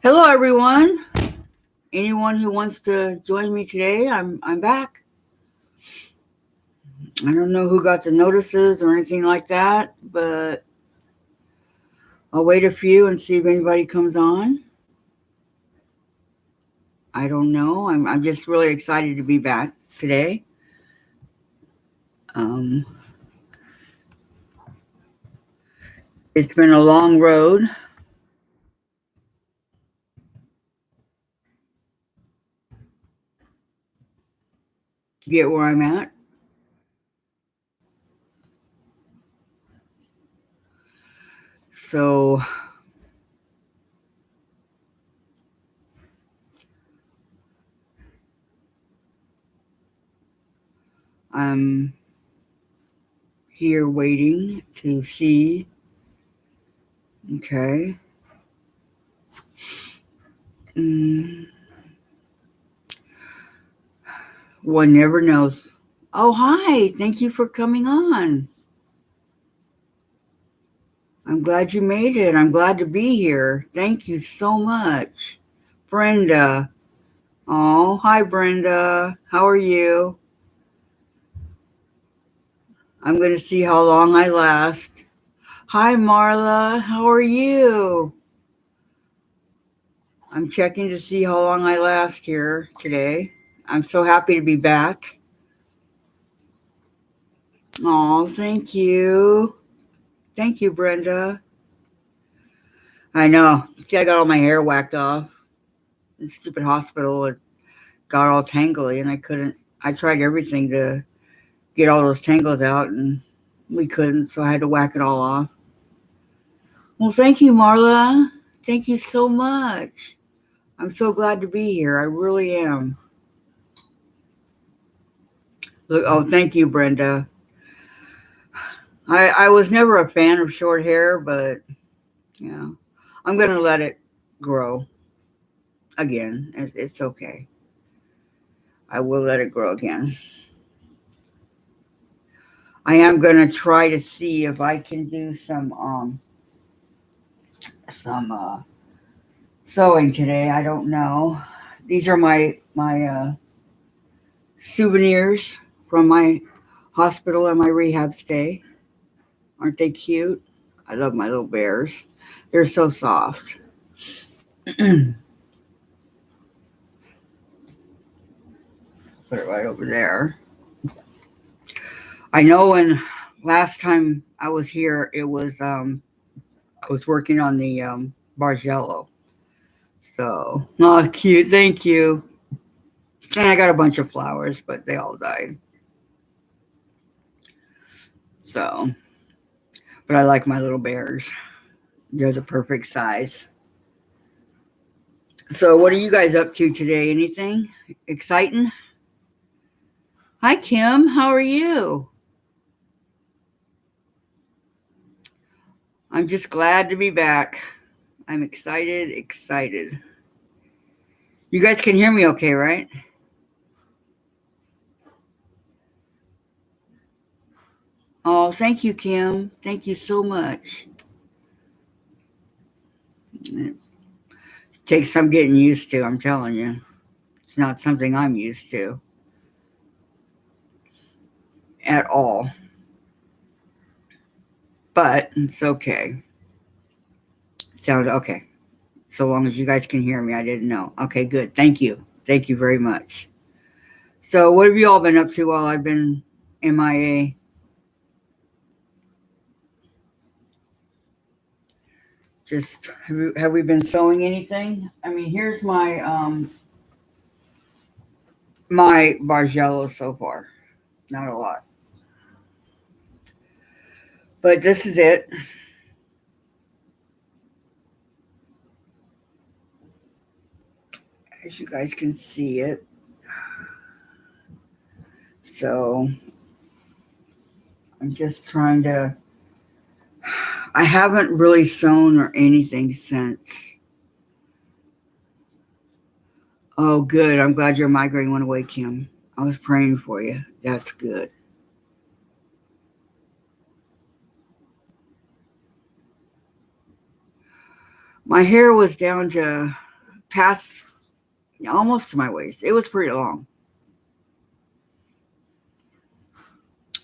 Hello, everyone. Anyone who wants to join me today, I'm back. I don't know who got the notices or anything like that, but I'll wait a few and see if anybody comes on. I don't know. I'm just really excited to be back today. Um, it's been a long road to get where I'm at. So I'm here waiting to see. Okay. Mm, one never knows. Oh, hi. Thank you for coming on. I'm glad you made it. I'm glad to be here. Thank you so much. Brenda. Oh, hi, Brenda. How are you? I'm going to see how long I last. Hi, Marla. How are you? I'm checking to see how long I last here today. I'm so happy to be back. Oh, thank you. Thank you, Brenda. I know. See, I got all my hair whacked off. The stupid hospital, it got all tangly, and I couldn't. I tried everything to get all those tangles out, and we couldn't, so I had to whack it all off. Well, thank you, Marla. Thank you so much. I'm so glad to be here. I really am. Look, oh, thank you, Brenda. I was never a fan of short hair, but yeah, I'm gonna let it grow again. It's okay. I will let it grow again. I am gonna try to see if I can do some sewing today. I don't know. These are my souvenirs from my hospital and my rehab stay. Aren't they cute? I love my little bears. They're so soft. Put it right over there. I know when last time I was here, it was I was working on the Bargello. So, oh, cute. Thank you. And I got a bunch of flowers, but they all died. So, but I like my little bears. They're the perfect size. So, what are you guys up to today? Anything exciting? Hi, Kim. How are you? I'm just glad to be back. I'm excited, excited. You guys can hear me okay, right? Oh, thank you, Kim. Thank you so much. It takes some getting used to, I'm telling you. It's not something I'm used to at all. But it's okay. Sounds okay. So long as you guys can hear me, I didn't know. Okay, good. Thank you. Thank you very much. So, what have you all been up to while I've been MIA? Just have we been sewing anything? I mean, here's my Bargello so far. Not a lot, but this is it. As you guys can see it. So I'm just trying to. I haven't really sewn or anything since. Oh, good. I'm glad your migraine went away, Kim. I was praying for you. That's good. My hair was down to past almost to my waist. It was pretty long.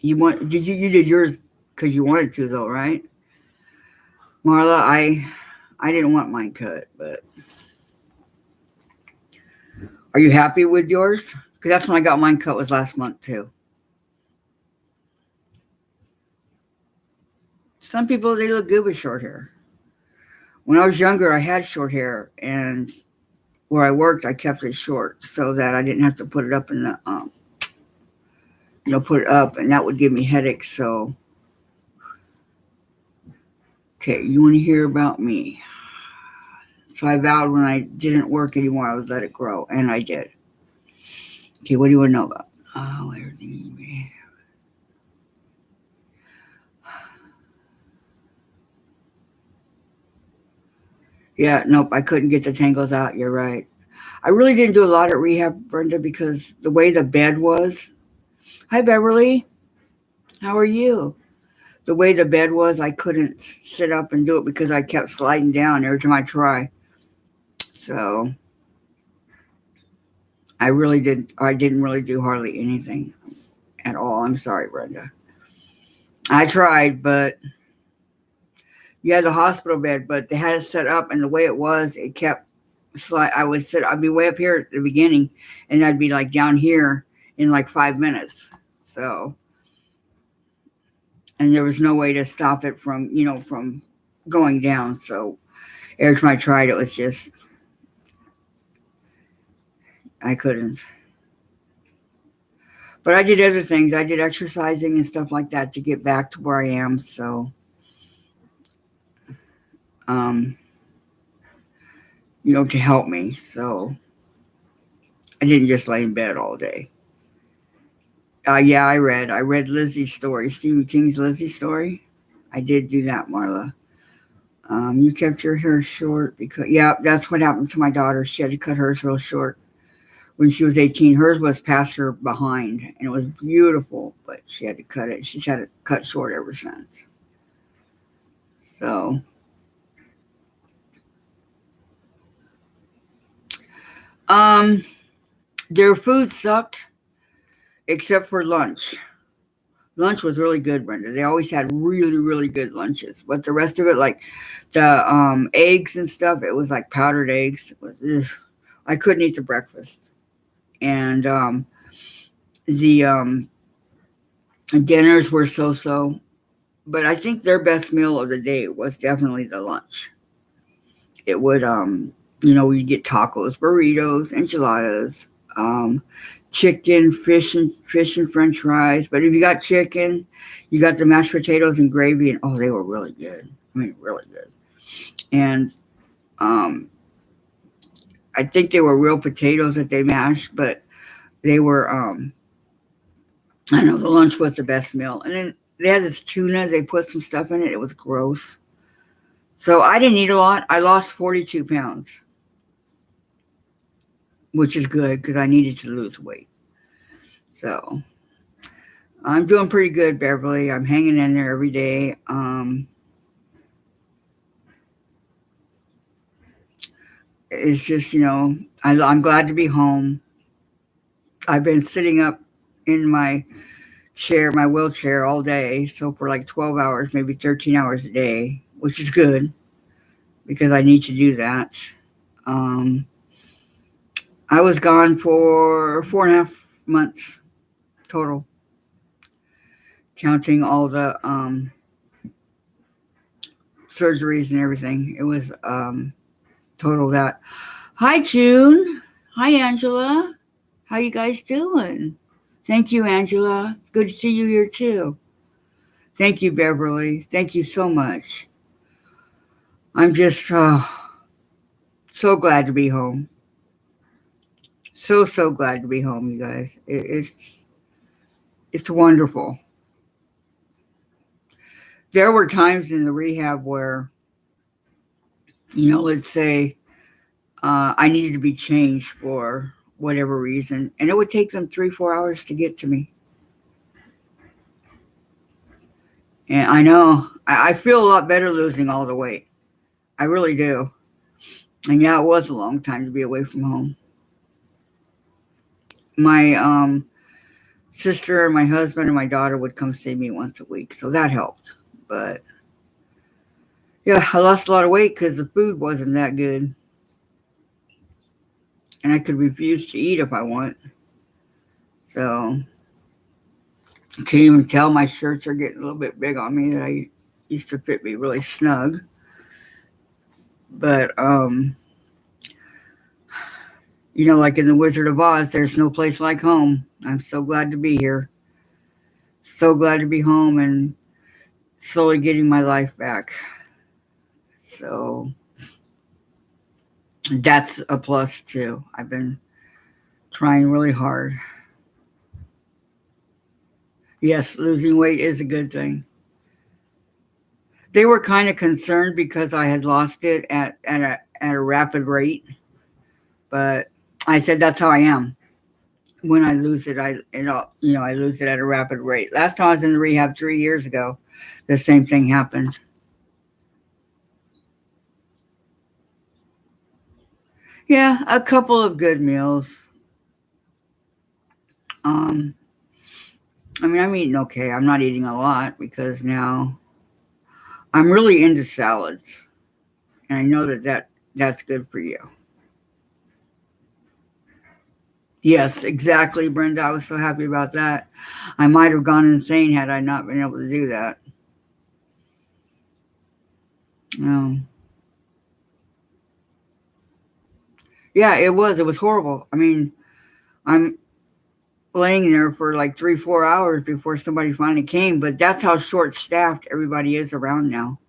You did yours because you wanted to though, right? Marla, I didn't want mine cut, but are you happy with yours? Because that's when I got mine cut was last month too. Some people, they look good with short hair. When I was younger, I had short hair, and where I worked, I kept it short so that I didn't have to put it up in the, put it up, and that would give me headaches. So, okay, you want to hear about me? So I vowed when I didn't work anymore, I would let it grow, and I did. Okay, what do you want to know about? Oh, everything. Yeah, nope, I couldn't get the tangles out. You're right. I really didn't do a lot at rehab, Brenda, because the way the bed was. Hi, Beverly. How are you? The way the bed was, I couldn't sit up and do it because I kept sliding down every time I try. So I didn't really do hardly anything at all. I'm sorry, Brenda. I tried, but yeah, the hospital bed, but they had it set up, and the way it was, it kept slide. I'd be way up here at the beginning, and I'd be like down here in like 5 minutes. So, and there was no way to stop it from going down. So every time I tried, it was just I couldn't. But I did other things. I did exercising and stuff like that to get back to where I am. So, um, to help me. So I didn't just lay in bed all day. Yeah, I read Lizzie's story, Stephen King's Lizzie's story. I did do that, Marla. You kept your hair short because, yeah, that's what happened to my daughter. She had to cut hers real short when she was 18. Hers was past her behind, and it was beautiful, but she had to cut it. She's had it cut short ever since. So, their food sucked except for lunch. Lunch was really good, Brenda. They always had really, really good lunches. But the rest of it, like the eggs and stuff, it was like powdered eggs. It was, I couldn't eat the breakfast. And the dinners were so. But I think their best meal of the day was definitely the lunch. It would, we'd get tacos, burritos, enchiladas, chicken, fish and French fries. But if you got chicken, you got the mashed potatoes and gravy, and oh, they were really good. I mean, really good. And I think they were real potatoes that they mashed, but they were. I know the lunch was the best meal, and then they had this tuna. They put some stuff in it. It was gross. So I didn't eat a lot. I lost 42 pounds, which is good because I needed to lose weight. So I'm doing pretty good, Beverly. I'm hanging in there every day. It's just, I'm glad to be home. I've been sitting up in my wheelchair all day. So for like 12 hours, maybe 13 hours a day, which is good because I need to do that. I was gone for 4.5 months total, counting all the surgeries and everything. It was total that. Hi, June. Hi, Angela. How you guys doing? Thank you, Angela. Good to see you here, too. Thank you, Beverly. Thank you so much. I'm just so glad to be home. So glad to be home, you guys. It's wonderful. There were times in the rehab where, let's say I needed to be changed for whatever reason, and it would take them 3-4 hours to get to me. And I know I feel a lot better losing all the weight. I really do. And yeah, it was a long time to be away from home. My sister and my husband and my daughter would come see me once a week, so that helped. But yeah, I lost a lot of weight because the food wasn't that good, and I could refuse to eat if I want. So I can't even tell my shirts are getting a little bit big on me that I used to fit me really snug. But like in the Wizard of Oz, there's no place like home. I'm so glad to be here. So glad to be home and slowly getting my life back. So that's a plus too. I've been trying really hard. Yes, losing weight is a good thing. They were kind of concerned because I had lost it at a rapid rate, but I said that's how I am. When I lose it, I lose it at a rapid rate. Last time I was in the rehab 3 years ago, the same thing happened. Yeah, a couple of good meals. Um, I'm eating okay. I'm not eating a lot because now I'm really into salads, and I know that's good for you. Yes, exactly, Brenda. I was so happy about that. I might have gone insane had I not been able to do that. Um, yeah, it was. It was horrible. I'm laying there for like 3, 4 hours before somebody finally came. But that's how short-staffed everybody is around now,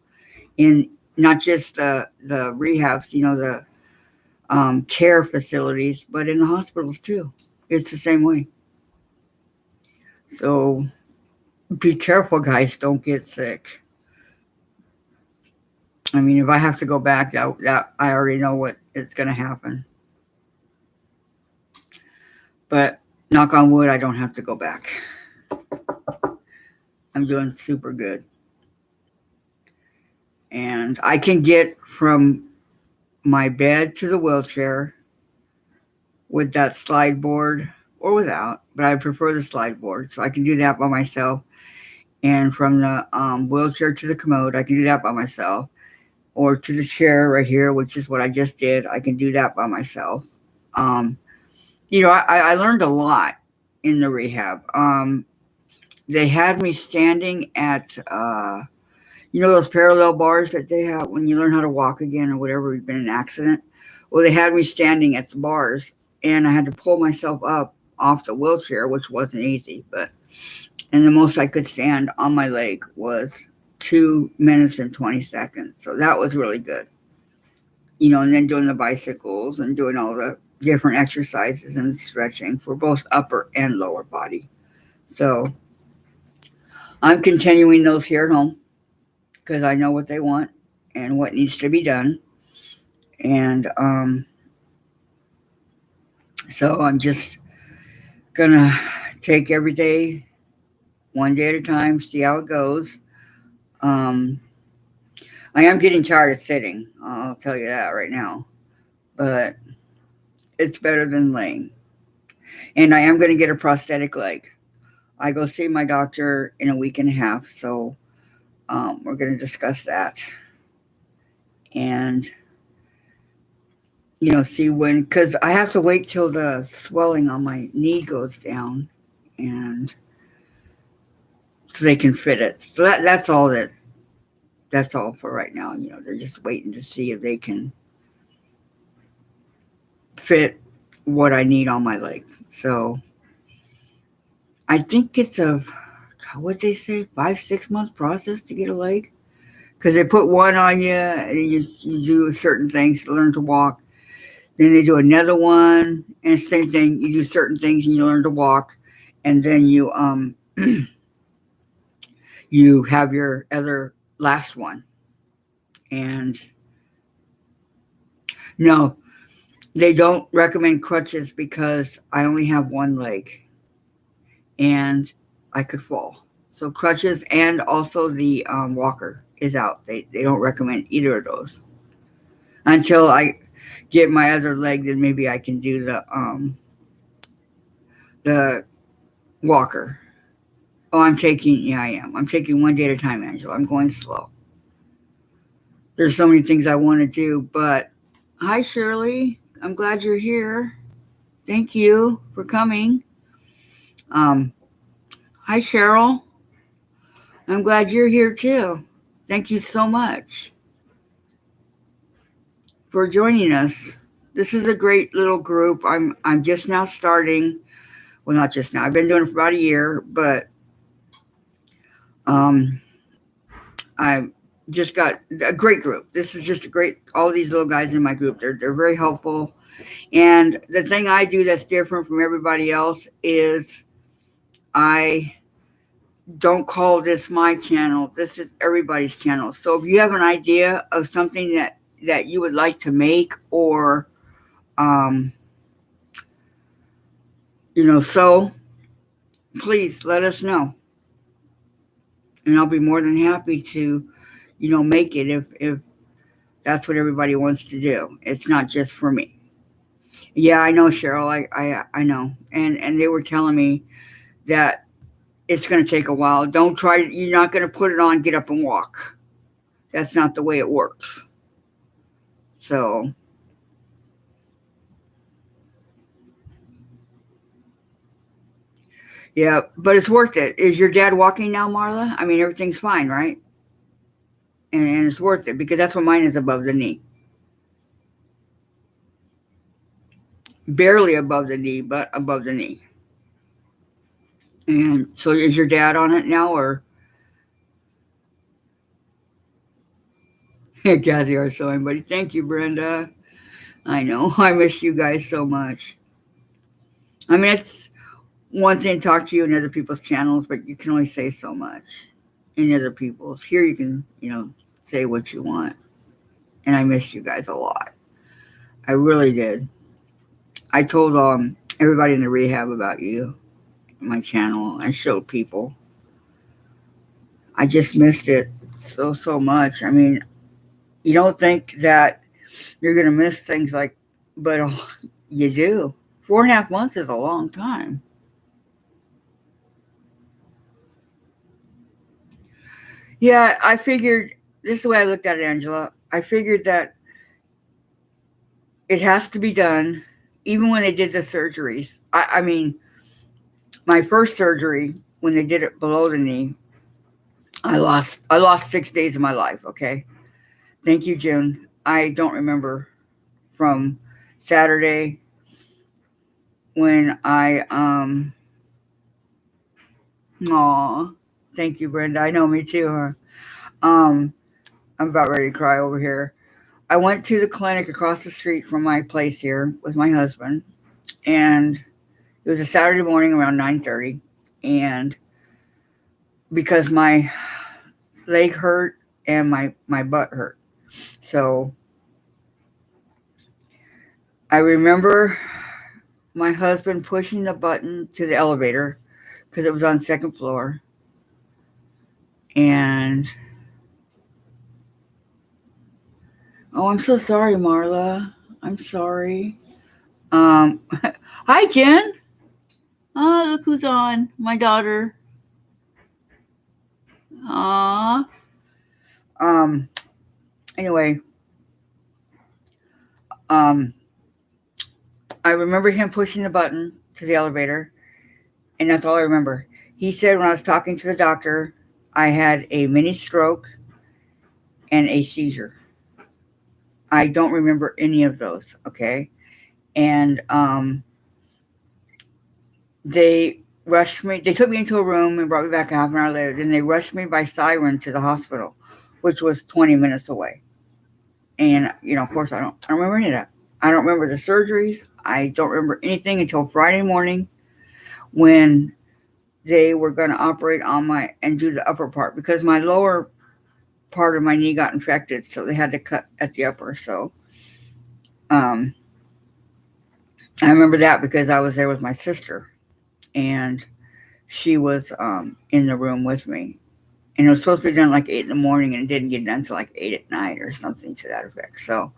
in not just the rehabs, the care facilities, but in the hospitals too. It's the same way. So be careful, guys. Don't get sick. If I have to go back, that I already know what is going to happen. But knock on wood, I don't have to go back. I'm doing super good. And I can get from my bed to the wheelchair with that slide board or without, but I prefer the slide board. So I can do that by myself. And from the wheelchair to the commode, I can do that by myself. Or to the chair right here, which is what I just did. I can do that by myself. Um, I learned a lot in the rehab. They had me standing at, those parallel bars that they have when you learn how to walk again or whatever, you've been in an accident. Well, they had me standing at the bars, and I had to pull myself up off the wheelchair, which wasn't easy. And the most I could stand on my leg was 2 minutes and 20 seconds. So that was really good. And then doing the bicycles and doing all the different exercises and stretching for both upper and lower body. So I'm continuing those here at home because I know what they want and what needs to be done. And so I'm just going to take every day, one day at a time, see how it goes. Um, I am getting tired of sitting. I'll tell you that right now. But it's better than laying. And I am going to get a prosthetic leg. I go see my doctor in a week and a half, so we're going to discuss that. And, see when, because I have to wait till the swelling on my knee goes down, and so they can fit it. So that's all for right now. They're just waiting to see if they can fit what I need on my leg. So I think it's what they say, 5, 6 month process to get a leg. Because they put one on you and you do certain things to learn to walk. Then they do another one, and same thing. You do certain things and you learn to walk, and then you you have your other last one. And no, they don't recommend crutches because I only have one leg, and I could fall. So crutches and also the walker is out. They don't recommend either of those until get my other leg, then maybe I can do the walker. Oh, yeah, I am. I'm taking one day at a time, Angela. I'm going slow. There's so many things I want to do, but hi, Shirley. I'm glad you're here. Thank you for coming. Um, Hi, Cheryl. I'm glad you're here too. Thank you so much for joining us. This is a great little group. I'm just now starting. Well, not just now. I've been doing it for about a year, but um, I just got a great group. This is just a great. All these little guys in my group. They're very helpful. And the thing I do that's different from everybody else is I don't call this my channel. This is everybody's channel. So if you have an idea of something that you would like to make, or so please let us know, and I'll be more than happy to make it if that's what everybody wants to do. It's not just for me. Yeah, I know, Cheryl. I know, and they were telling me that it's going to take a while. Don't try. You're not going to put it on, get up and walk. That's not the way it works. So, yeah, but it's worth it. Is your dad walking now, Marla? I mean, everything's fine, right? And it's worth it because that's what mine is, above the knee. Barely above the knee, but above the knee. And so is your dad on it now, or? Kathy, our sewing buddy. Thank you, Brenda. I know. I miss you guys so much. I mean, it's one thing to talk to you in other people's channels, but you can only say so much in other people's. Here you can, say what you want. And I miss you guys a lot. I really did. I told everybody in the rehab about you, my channel. I showed people. I just missed it so much. I mean, you don't think that you're going to miss things but you do. 4.5 months is a long time. Yeah, I figured, this is the way I looked at it, Angela. I figured that it has to be done, even when they did the surgeries. I mean, my first surgery, when they did it below the knee, I lost 6 days of my life. Okay, thank you, June. I don't remember from Saturday when I Aw, thank you, Brenda. I know, me too. Huh? I'm about ready to cry over here. I went to the clinic across the street from my place here with my husband, and it was a Saturday morning around 9:30, and because my leg hurt and my butt hurt. So I remember my husband pushing the button to the elevator because it was on second floor. And oh, I'm so sorry, Marla. I'm sorry. Hi, Jen. Oh, look who's on. My daughter. Aw. Anyway, I remember him pushing the button to the elevator, and that's all I remember. He said when I was talking to the doctor, I had a mini stroke and a seizure. I don't remember any of those, okay? And they rushed me. They took me into a room and brought me back a half an hour later. Then they rushed me by siren to the hospital, which was 20 minutes away. And, of course, I don't remember any of that. I don't remember the surgeries. I don't remember anything until Friday morning when they were going to operate on and do the upper part, because my lower part of my knee got infected, so they had to cut at the upper. So I remember that because I was there with my sister, and she was in the room with me. And it was supposed to be done like 8 in the morning, and it didn't get done until like 8 at night or something to that effect. So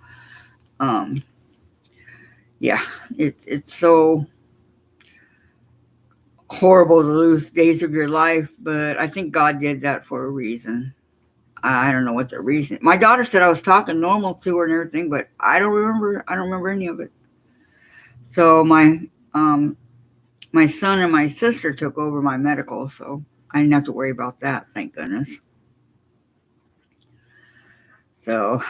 Yeah, it's so horrible to lose days of your life, but I think God did that for a reason. I don't know what the reason. My daughter said I was talking normal to her and everything, but I don't remember. I don't remember any of it. So um my son and my sister took over my medical, so I didn't have to worry about that. Thank goodness. So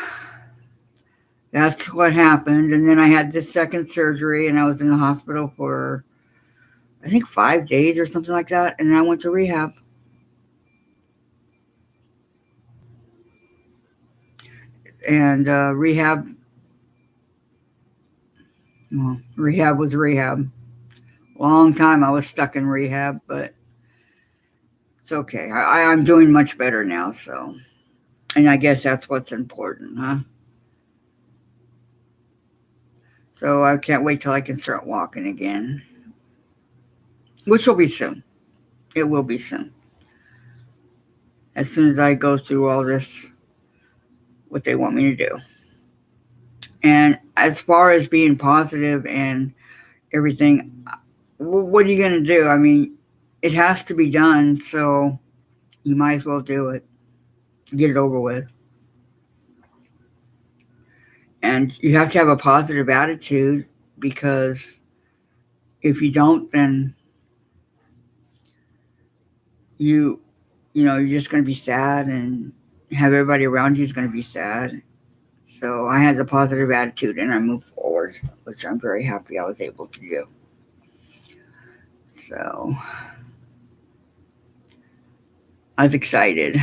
that's what happened, and then I had this second surgery, and I was in the hospital for I think 5 days or something like that, and then I went to rehab. And rehab was rehab. Long time I was stuck in rehab, but it's okay. I'm doing much better now, so and I guess that's what's important, huh? So I can't wait till I can start walking again, which will be soon. It will be soon. As soon as I go through all this, what they want me to do. And as far as being positive and everything, what are you going to do? I mean, it has to be done, so you might as well do it. Get it over with. And you have to have a positive attitude because if you don't, then you you're just going to be sad and have everybody around you is going to be sad. So I had a positive attitude and I moved forward, which I'm very happy I was able to do. So I was excited.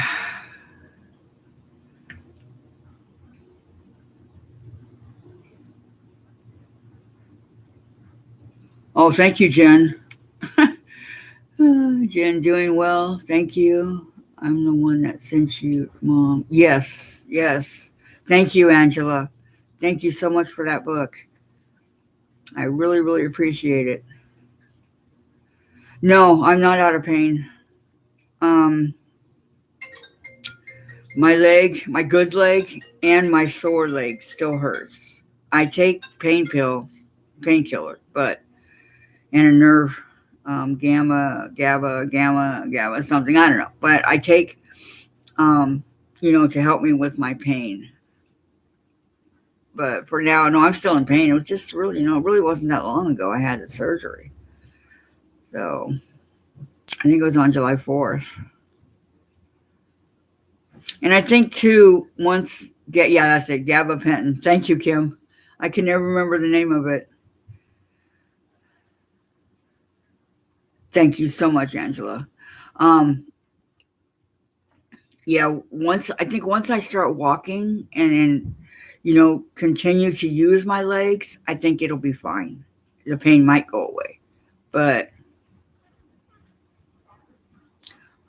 Oh, thank you, Jen. Jen, doing well. Thank you. I'm the one that sent you, Mom. Yes, yes. Thank you, Angela. Thank you so much for that book. I really, really appreciate it. No, I'm not out of pain. Um, my leg, my good leg, and my sore leg still hurts. I take pain pills, painkiller, but and a nerve, gamma, something. I don't know, but I take, um, to help me with my pain. But for now, no, I'm still in pain. It was just really, it really wasn't that long ago I had the surgery. So I think it was on July 4th. And I think too, yeah, that's it, gabapentin. Thank you, Kim. I can never remember the name of it. Thank you so much, Angela. Um, yeah, once I start walking and then, continue to use my legs, I think it'll be fine. The pain might go away, but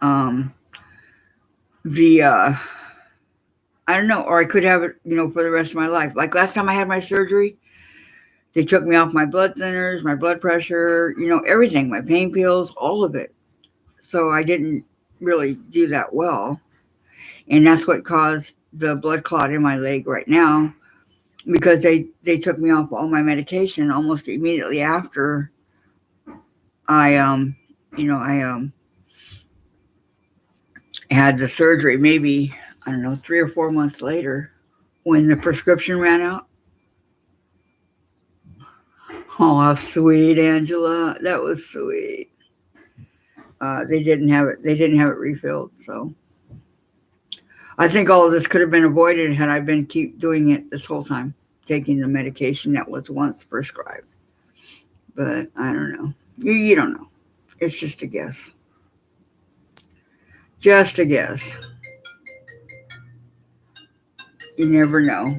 um, the I don't know, or I could have it, for the rest of my life. Like last time I had my surgery, they took me off my blood thinners, my blood pressure, everything, my pain pills, all of it. So I didn't really do that well. And that's what caused the blood clot in my leg right now because they took me off all my medication almost immediately after I I had the surgery, maybe I don't know, 3 or 4 months later when the prescription ran out. Oh, how sweet, Angela. That was sweet. They didn't have it. They didn't have it refilled. So I think all of this could have been avoided had I been keep doing it this whole time, taking the medication that was once prescribed. But I don't know. You don't know. It's just a guess. Just a guess. You never know.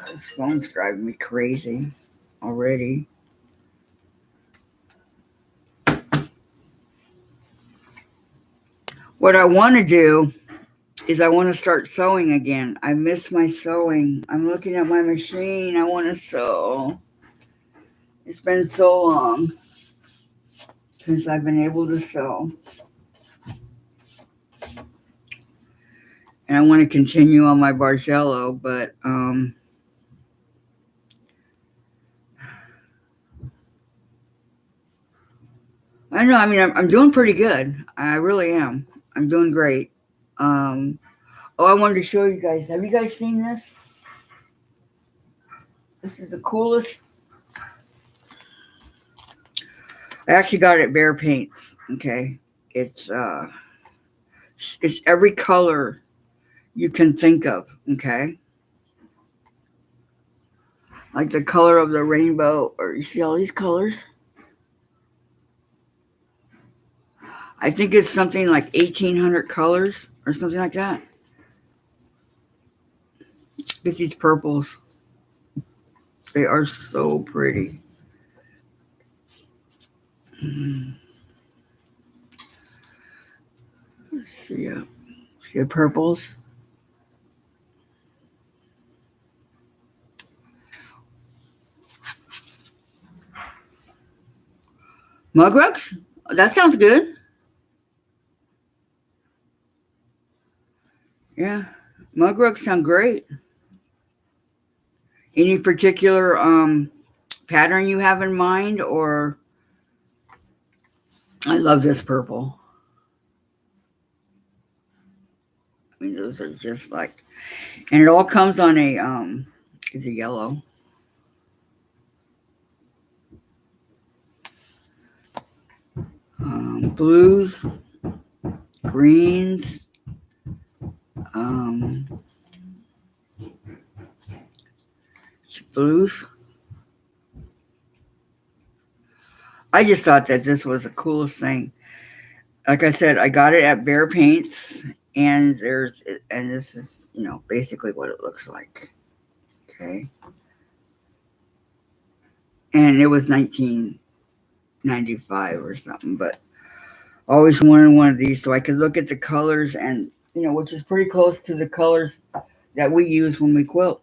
This phone's driving me crazy already. What I want to do is I want to start sewing again. I miss my sewing. I'm looking at my machine. I want to sew. It's been so long since I've been able to sew. And I want to continue on my Bargello, but I know. I mean, I'm doing pretty good. I really am. I'm doing great. Oh, I wanted to show you guys. Have you guys seen this? This is the coolest. I actually got it at Bear Paints. Okay, it's every color you can think of. Okay, like the color of the rainbow, or you see all these colors. I think it's something like 1,800 colors or something like that. Get these purples. They are so pretty. Let's see. See the purples. Mug rugs? That sounds good. Yeah, mug rugs sound great. Any particular pattern you have in mind, or I love this purple. I mean, those are just like, and it all comes on a is a yellow. Blues, greens, um, blues. I just thought that this was the coolest thing. Like I said, I got it at Bear Paints, and this is basically what it looks like. Okay, and it was 1995 or something, but I always wanted one of these so I could look at the colors and which is pretty close to the colors that we use when we quilt.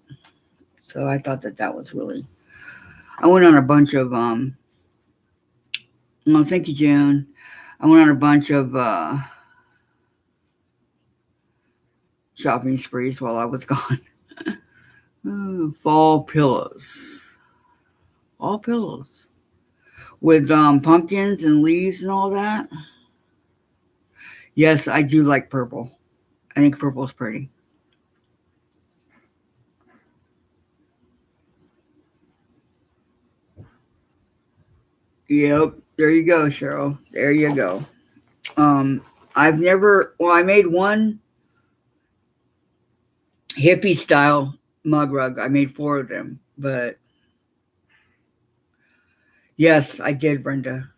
So I thought that was really. I went on a bunch of no, thank you, June. I went on a bunch of shopping sprees while I was gone. Fall pillows. Fall pillows. With pumpkins and leaves and all that. Yes, I do like purple. I think purple's pretty. Yep, there you go, Cheryl. There you go. I made one hippie style mug rug. I made 4 of them, but yes, I did, Brenda.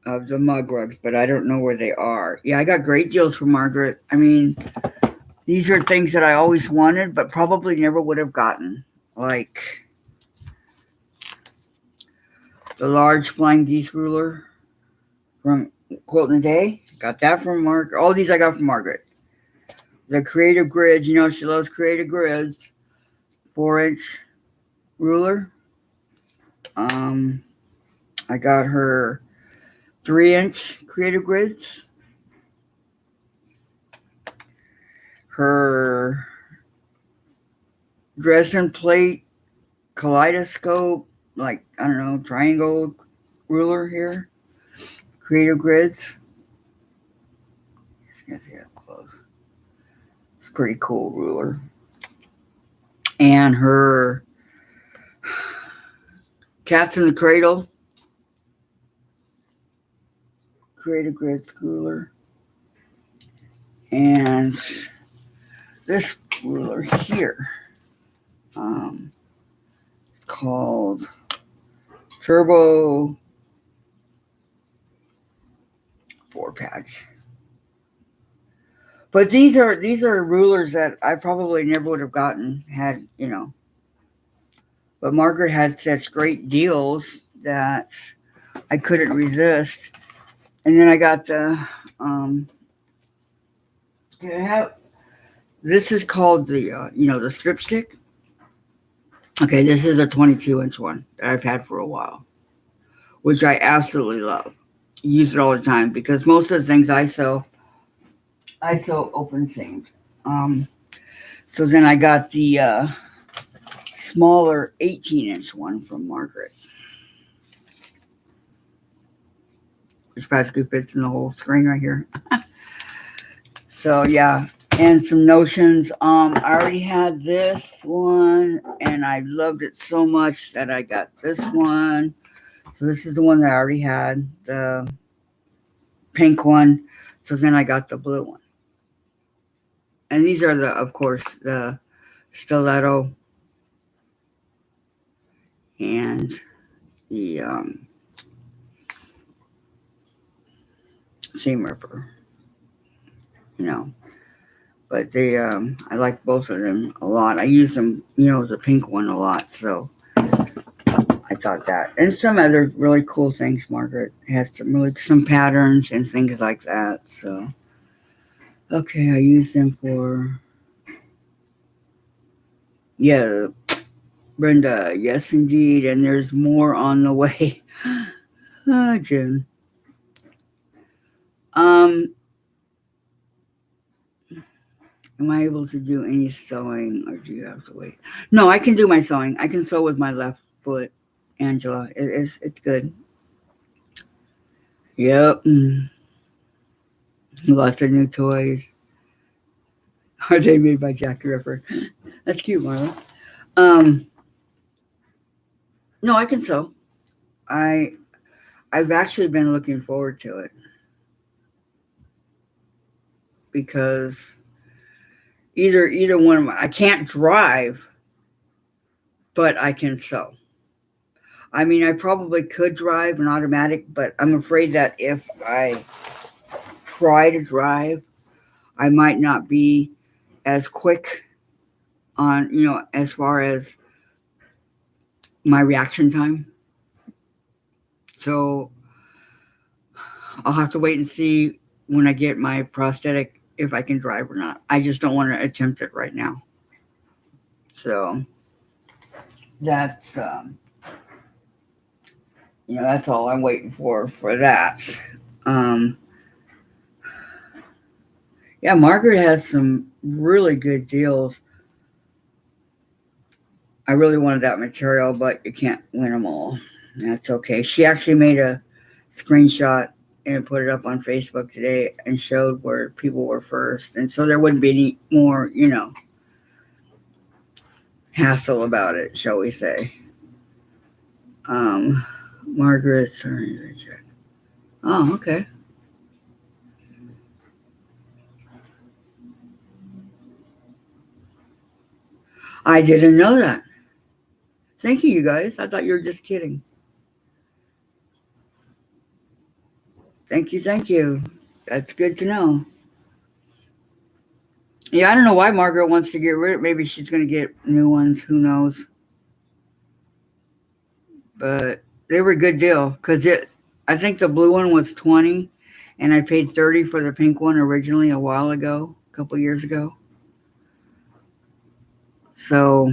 Of the mug rugs, but I don't know where they are. Yeah, I got great deals from Margaret. I mean, these are things that I always wanted, but probably never would have gotten. Like the large flying geese ruler from Quilt in a Day. Got that from Margaret. All these I got from Margaret. The creative grids, she loves creative grids. 4-inch ruler. I got her 3-inch creative grids. Her Dresden plate kaleidoscope, like, I don't know, triangle ruler here. Creative grids. You can see it up close. It's a pretty cool ruler. And her Cats in the Cradle creative grids ruler. And this ruler here, called Turbo 4-patch. But these are rulers that I probably never would have gotten had. But Margaret had such great deals that I couldn't resist. And then I got the this is called the the strip stick. Okay, this is a 22-inch one that I've had for a while, which I absolutely love. Use it all the time because most of the things I sew open seamed. So then I got the smaller 18-inch one from Margaret. which practically fits in the whole screen right here. So yeah, and some notions. I already had this one, and I loved it so much that I got this one. So this is the one that I already had, the pink one. So then I got the blue one, and these are of course, the stiletto and the seam ripper. You know, but they I like both of them a lot. I use them, the pink one a lot. So I thought that, and some other really cool things. Margaret has some patterns and things like that. So okay, I use them for, yeah, Brenda. Yes, indeed, and there's more on the way. Oh, Jim. Um, am I able to do any sewing, or do you have to wait? No, I can do my sewing. I can sew with my left foot, Angela. It's good. Yep. Lots of new toys. Are they made by Jack the Ripper? That's cute, Marla. Um, no, I can sew. I I've actually been looking forward to it because either one of I can't drive, but I can sew. I mean, I probably could drive an automatic, but I'm afraid that if I try to drive, I might not be as quick on, as far as my reaction time. So I'll have to wait and see when I get my prosthetic if I can drive or not. I just don't want to attempt it right now. So that's that's all I'm waiting for that. Um, yeah, Margaret has some really good deals. I really wanted that material, but you can't win them all. That's okay. She actually made a screenshot and put it up on Facebook today and showed where people were first. And so there wouldn't be any more, hassle about it, shall we say. Um, Margaret, sorry, check. Oh, okay. I didn't know that. Thank you, you guys. I thought you were just kidding. Thank you, thank you. That's good to know. Yeah, I don't know why Margaret wants to get rid of. Maybe she's going to get new ones. Who knows? But they were a good deal because I think the blue one was 20, and I paid 30 for the pink one originally a while ago, a couple years ago. So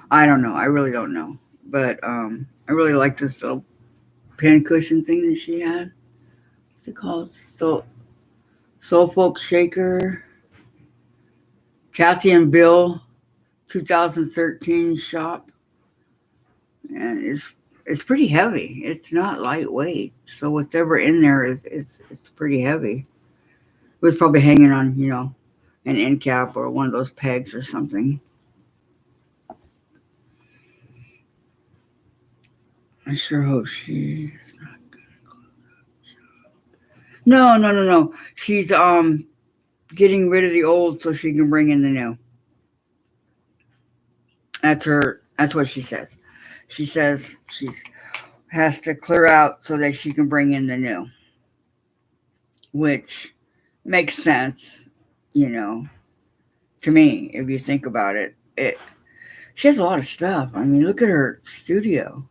I don't know. I really don't know. But I really like this little pin cushion thing that she had. What's it called? Soul Folk Shaker. Kathy and Bill, 2013 shop, and it's pretty heavy. It's not lightweight. So whatever in there is it's pretty heavy. It was probably hanging on, an end cap or one of those pegs or something. I sure hope she's not good. No, no, no, no. She's getting rid of the old so she can bring in the new. That's what she says. She says she has to clear out so that she can bring in the new, which makes sense, you know, to me if you think about it. She has a lot of stuff. I mean, look at her studio.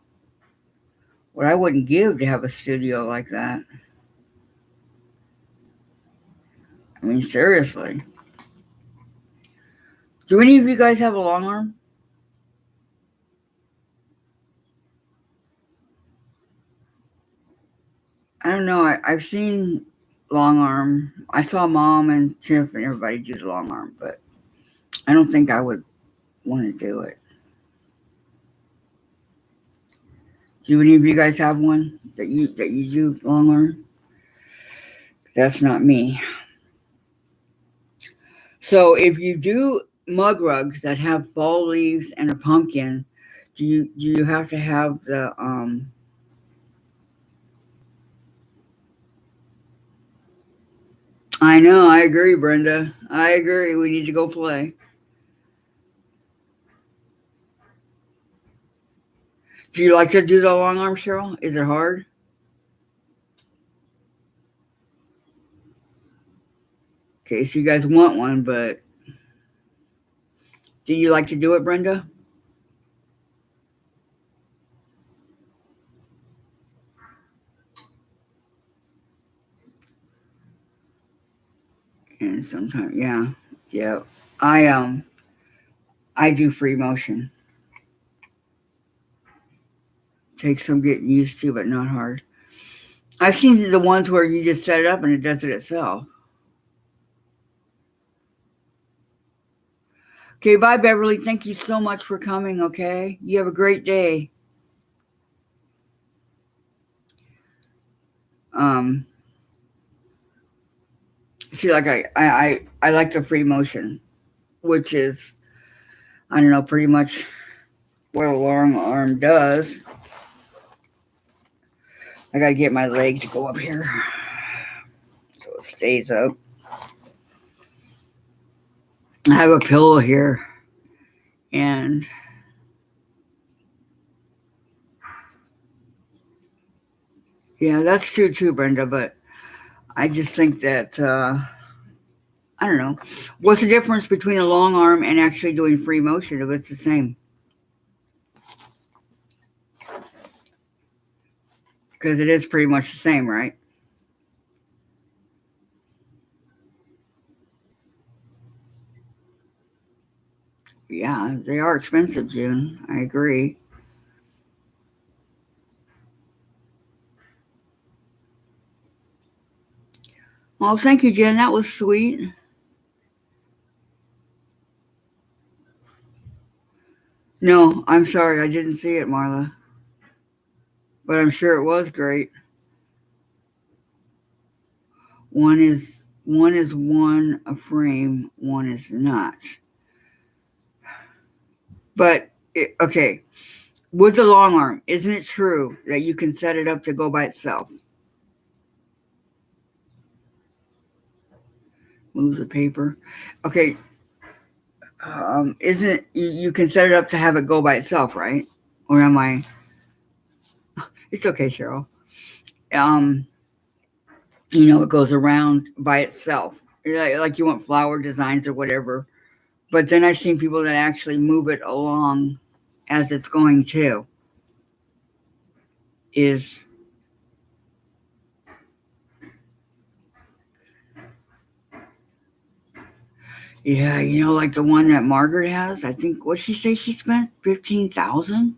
What I wouldn't give to have a studio like that. I mean, seriously. Do any of you guys have a long arm? I don't know. I've seen long arm. I saw Mom and Tiff and everybody do the long arm, but I don't think I would want to do it. Do any of you guys have one that you do long arm? That's not me. So if you do mug rugs that have fall leaves and a pumpkin, do you have to have the I know, I agree, Brenda. I agree. We need to go play. Do you like to do the long arm, Cheryl? Is it hard? Okay, so you guys want one, but do you like to do it, Brenda? And sometimes, yeah, yeah. I I do free motion. Takes some getting used to, but not hard. I've seen the ones where you just set it up and it does it itself. Okay, bye, Beverly. Thank you so much for coming. Okay, you have a great day. Um, See, like I like the free motion, which is I don't know pretty much what a long arm does. I gotta get my leg to go up here so it stays up. I have a pillow here, and yeah, that's true too, Brenda. But I just think that I don't know what's the difference between a long arm and actually doing free motion if it's the same, because it is pretty much the same, right? Yeah, they are expensive, June. I agree. Well, thank you, Jen. That was sweet. No, I'm sorry, I didn't see it, Marla, but I'm sure it was great. One is a frame, one is not. But okay, with the long arm, isn't it true that you can set it up to go by itself? Move the paper. Okay, isn't it you can set it up to have it go by itself, right? Or am I? It's okay, Cheryl. Um, it goes around by itself. Like you want flower designs or whatever. But then I've seen people that actually move it along as it's going too. Is Yeah, like the one that Margaret has. I think what she say she spent 15,000.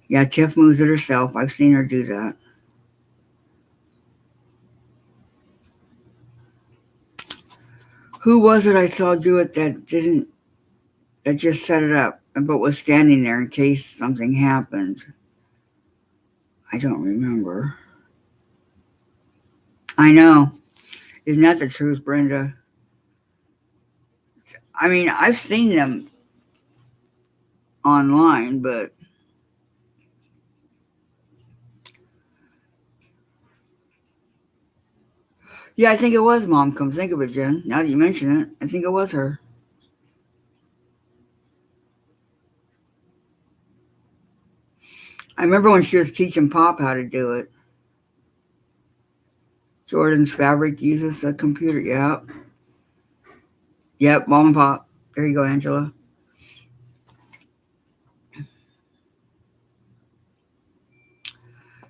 Yeah, Tiff moves it herself. I've seen her do that. Who was it I saw do it that didn't? That just set it up, but was standing there in case something happened. I don't remember. I know. Isn't that the truth, Brenda? I mean, I've seen them online, but yeah, I think it was Mom. Come think of it, Jen. Now that you mention it, I think it was her. I remember when she was teaching Pop how to do it. Jordan's fabric uses a computer. Yep. Yep, Mom and Pop. There you go, Angela.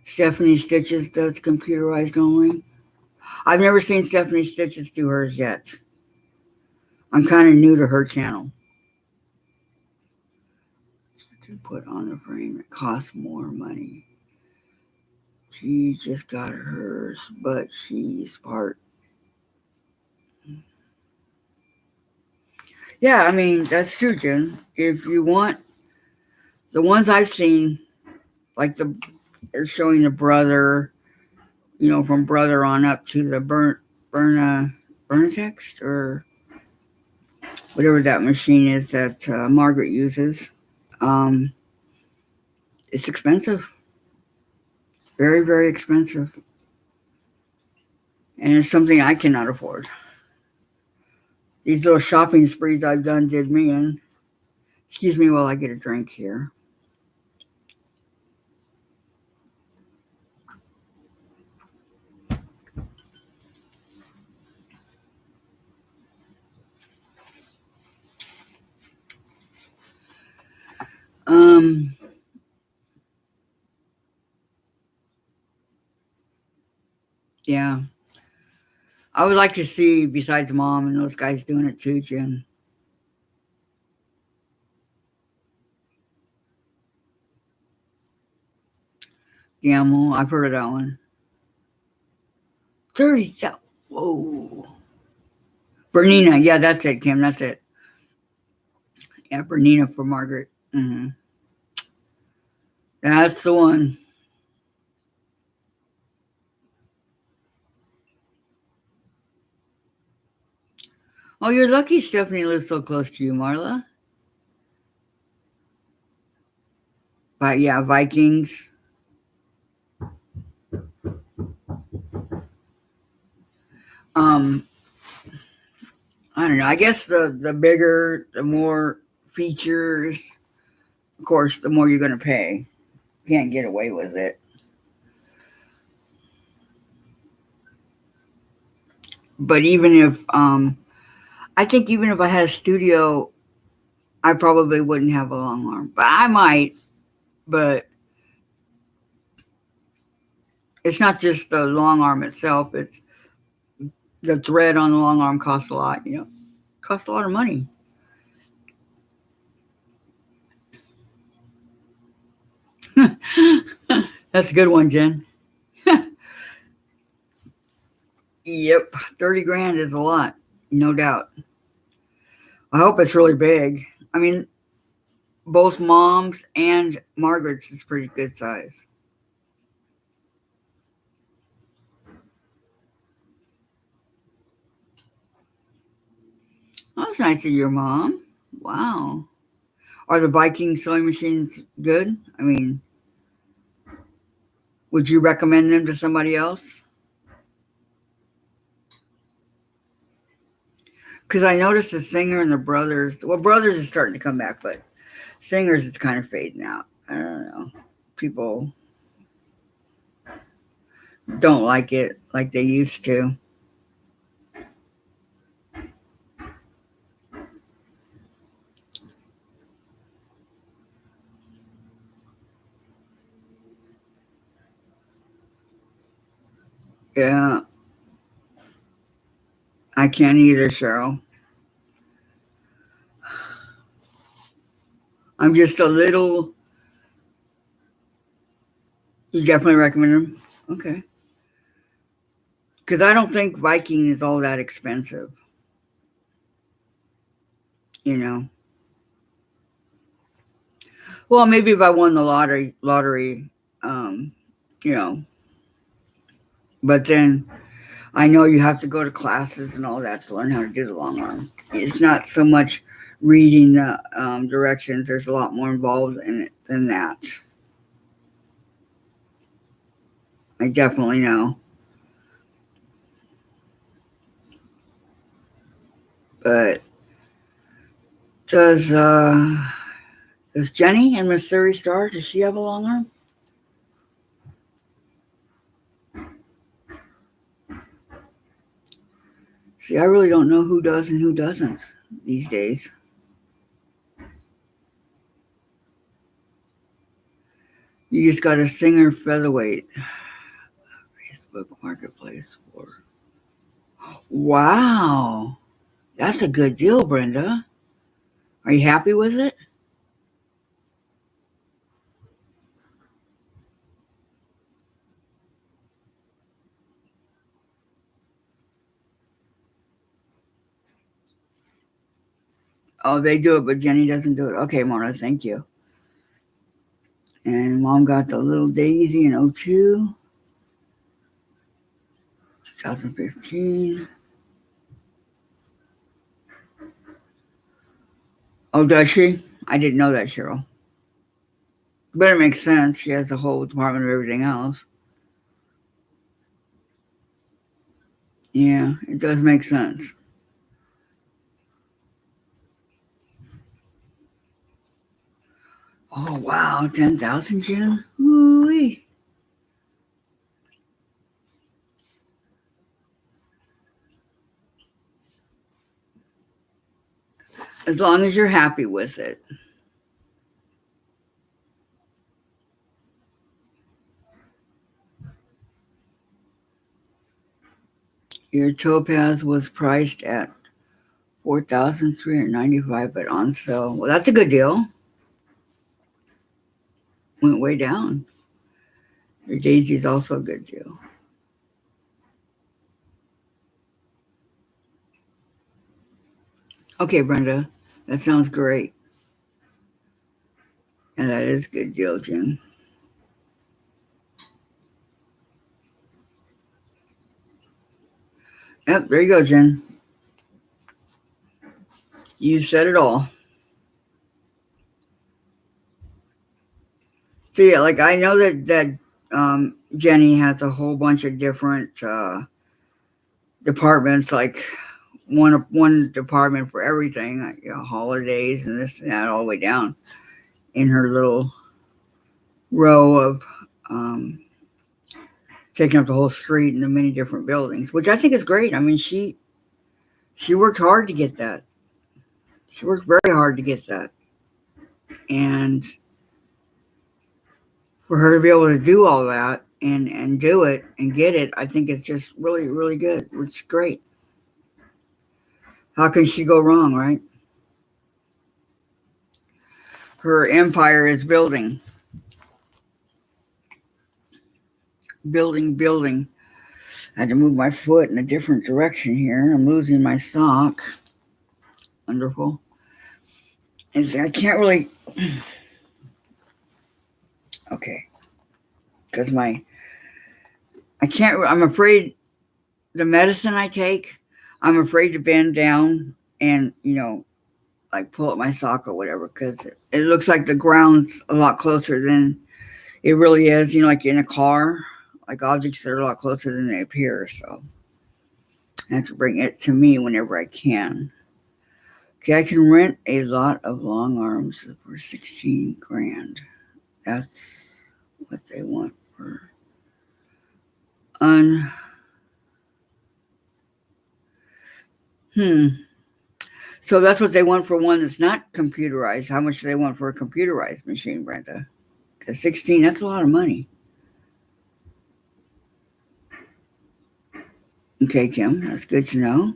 Stephanie Stitches does computerized only. I've never seen Stephanie Stitches do hers yet. I'm kind of new to her channel. To put on a frame, it costs more money. She just got hers, but she's part. Yeah, I mean, that's true, Jen. If you want, the ones I've seen like they're showing the brother, from brother on up to the Burnatext or whatever that machine is that Margaret uses. Um, it's expensive, very, very expensive, and it's something I cannot afford. These little shopping sprees I've done did me in. Excuse me while I get a drink here. Um, yeah. I would like to see, besides Mom and those guys doing it too, Jen. Gamble, I've heard of that one. 30,000. Whoa. Bernina, yeah, that's it, Kim, that's it. Yeah, Bernina for Margaret. Mm-hmm. That's the one. Oh, you're lucky Stephanie lives so close to you, Marla. But yeah, Vikings. Um, I don't know. I guess the bigger, the more features, of course, the more you're going to pay. You can't get away with it. But even if, I think even if I had a studio, I probably wouldn't have a long arm. But I might. But it's not just the long arm itself. It's the thread on the long arm costs a lot. Costs a lot of money. That's a good one, Jen. Yep, 30 grand is a lot, no doubt. I hope it's really big. I mean, both Mom's and Margaret's is pretty good size. Oh, that's nice of your mom. Wow. Are the Viking sewing machines good? I mean, would you recommend them to somebody else? Because I noticed the Singer and the Brothers. Well, Brothers is starting to come back, but Singers is kind of fading out. I don't know. People don't like it like they used to. Yeah, I can't either, Cheryl. I'm just a little. You definitely recommend them? Okay. Because I don't think Viking is all that expensive, you know. Well, maybe if I won the lottery, um, you know. But then I know you have to go to classes and all that to learn how to do the long arm. It's not so much reading the directions. There's a lot more involved in it than that. I definitely know. But does uh, does Jenny in Missouri Star? Does she have a long arm? See, I really don't know who does and who doesn't these days. You just got a Singer featherweight. Facebook Marketplace for. Wow, that's a good deal, Brenda. Are you happy with it? Oh, they do it, but Jenny doesn't do it. Okay, Mona, thank you. And Mom got the little Daisy in 02, 2015. Oh, does she? I didn't know that, Cheryl. But it makes sense. She has a whole department of everything else. Yeah, it does make sense. Oh, wow. 10,000, Jen? Ooh-wee. As long as you're happy with it. Your topaz was priced at $4,395, but on sale. Well, that's a good deal. Went way down. Your daisy is also a good deal. Okay, Brenda, that sounds great. And that is a good deal, Jen. Yep, there you go, Jen. You said it all. So yeah, like I know that Jenny has a whole bunch of different departments, like one department for everything, like, holidays and this and that, all the way down in her little row of taking up the whole street in the many different buildings, which I think is great. I mean, she worked hard to get that. She worked very hard to get that, and for her to be able to do all that and do it and get it, I think it's just really, really good. It's great. How can she go wrong, right? Her empire is building, building, building. I had to move my foot in a different direction here. I'm losing my sock. Wonderful. And I can't really. Okay. Because I can't. I'm afraid the medicine I take, I'm afraid to bend down and, like pull up my sock or whatever, because it looks like the ground's a lot closer than it really is, like in a car, like objects that are a lot closer than they appear. So I have to bring it to me whenever I can. Okay, I can rent a lot of long arms for 16 grand. That's what they want for So that's what they want for one that's not computerized. How much do they want for a computerized machine, Brenda? Because 16, that's a lot of money. Okay, Kim, that's good to know.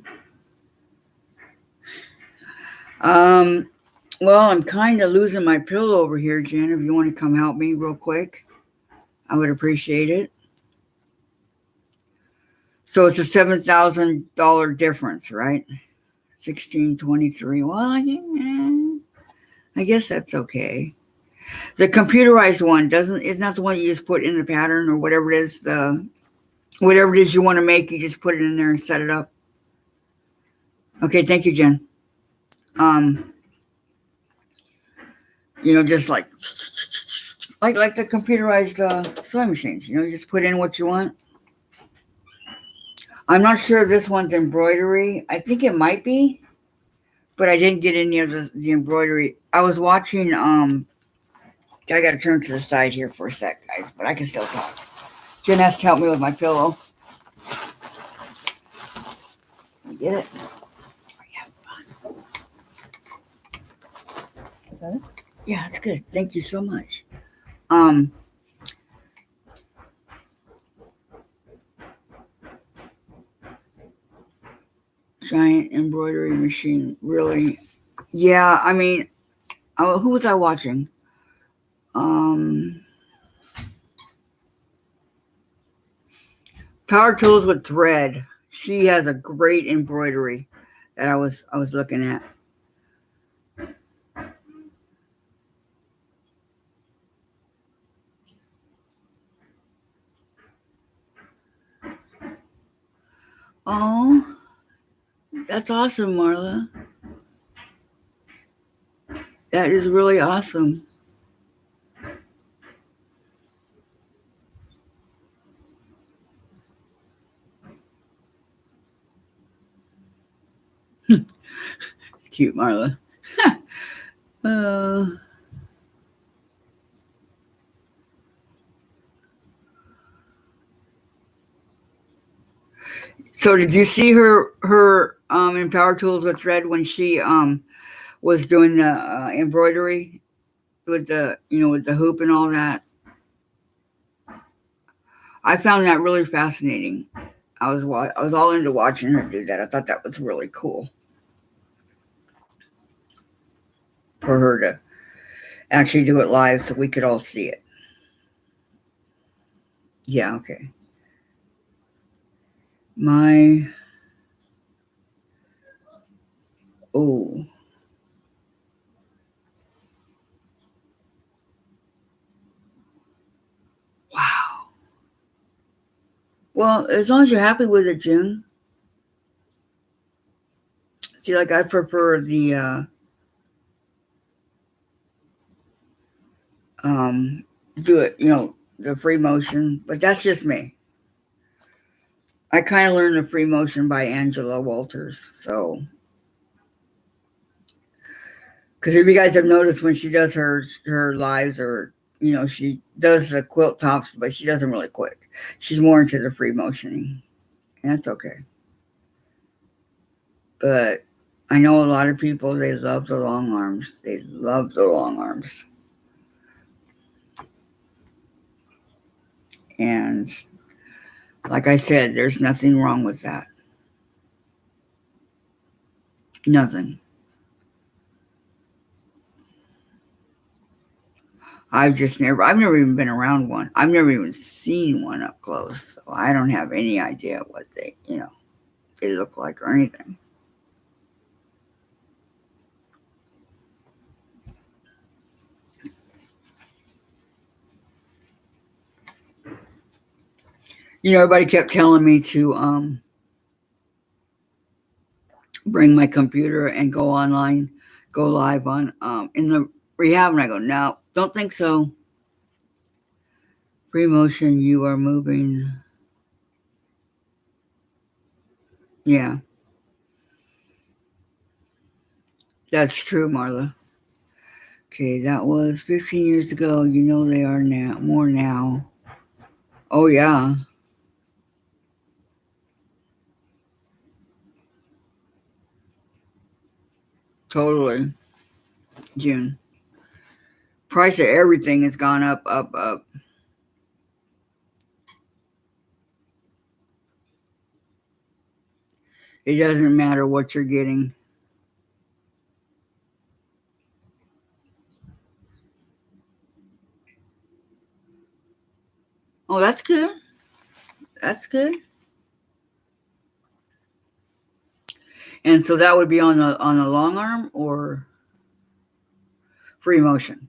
Well, I'm kind of losing my pillow over here, Jen. If you want to come help me real quick, I would appreciate it. So it's a $7,000 difference, right? 1623. Well, I guess that's okay. The computerized one is not the one you just put in the pattern or whatever it is. Whatever it is you want to make, you just put it in there and set it up. Okay, thank you, Jen. Just like the computerized sewing machines. You just put in what you want. I'm not sure if this one's embroidery. I think it might be, but I didn't get any of the embroidery. I was watching. I got to turn to the side here for a sec, guys, but I can still talk. Jen has to help me with my pillow. Let me get it. Is that it? Yeah, it's good. Thank you so much. Giant embroidery machine, really? Yeah, I mean, who was I watching? Power Tools with Thread. She has a great embroidery that I was looking at. Oh, that's awesome, Marla. That is really awesome. It's cute, Marla. uh, so did you see her in Power Tools with Thread when she was doing the embroidery with the with the hoop and all that? I found that really fascinating. I was all into watching her do that. I thought that was really cool for her to actually do it live so we could all see it. Yeah, okay. My oh wow. Well, as long as you're happy with it, June. See, like I prefer the um do it, the free motion, but that's just me. I kind of learned the free motion by Angela Walters. So, because if you guys have noticed when she does her lives or she does the quilt tops, but she doesn't really quick. She's more into the free motioning, and that's okay. But I know a lot of people they love the long arms. They love the long arms, and like I said, there's nothing wrong with that. Nothing. I've never even been around one. I've never even seen one up close. So I don't have any idea what they look like or anything. Everybody kept telling me to bring my computer and go online, go live on in the rehab, and I go, no, don't think so. Free motion, you are moving. Yeah, that's true, Marla. Okay, that was 15 years ago. They are now more now. Oh yeah, totally. June. Price of everything has gone up, up, up. It doesn't matter what you're getting. Oh, that's good. That's good. And so that would be on the long arm or free motion.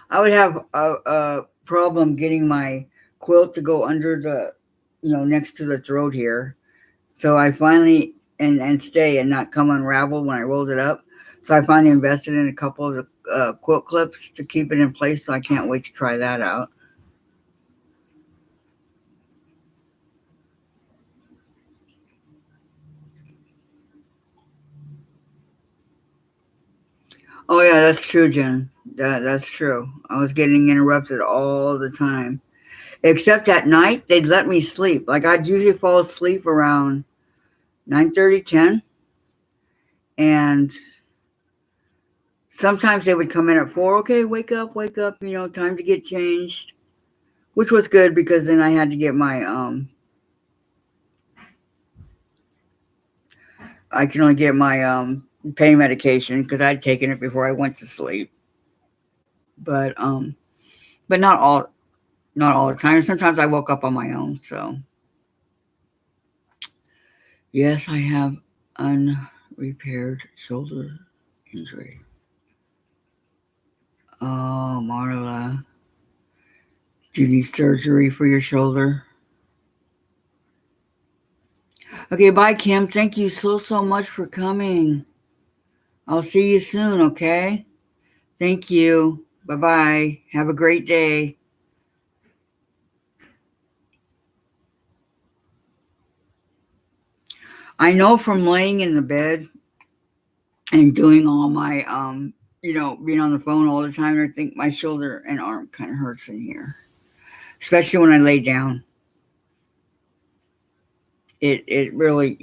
I would have a problem getting my quilt to go under next to the throat here. So I finally and stay and not come unraveled when I rolled it up. So I finally invested in a couple of the quilt clips to keep it in place. So I can't wait to try that out. Oh yeah, that's true, Jen. That's true. I was getting interrupted all the time. Except at night, they'd let me sleep. Like I'd usually fall asleep around 9:30, 10, and sometimes they would come in at 4. Okay, wake up. Time to get changed, which was good because then I had to get my I can only get my pain medication because I'd taken it before I went to sleep. But but not all the time. Sometimes I woke up on my own. So yes, I have unrepaired shoulder injury. Oh, Marla. Do you need surgery for your shoulder? Okay, bye, Kim. Thank you so much for coming. I'll see you soon, okay? Thank you. Bye-bye. Have a great day. I know from laying in the bed and doing all my, being on the phone all the time, I think my shoulder and arm kind of hurts in here, especially when I lay down. It really,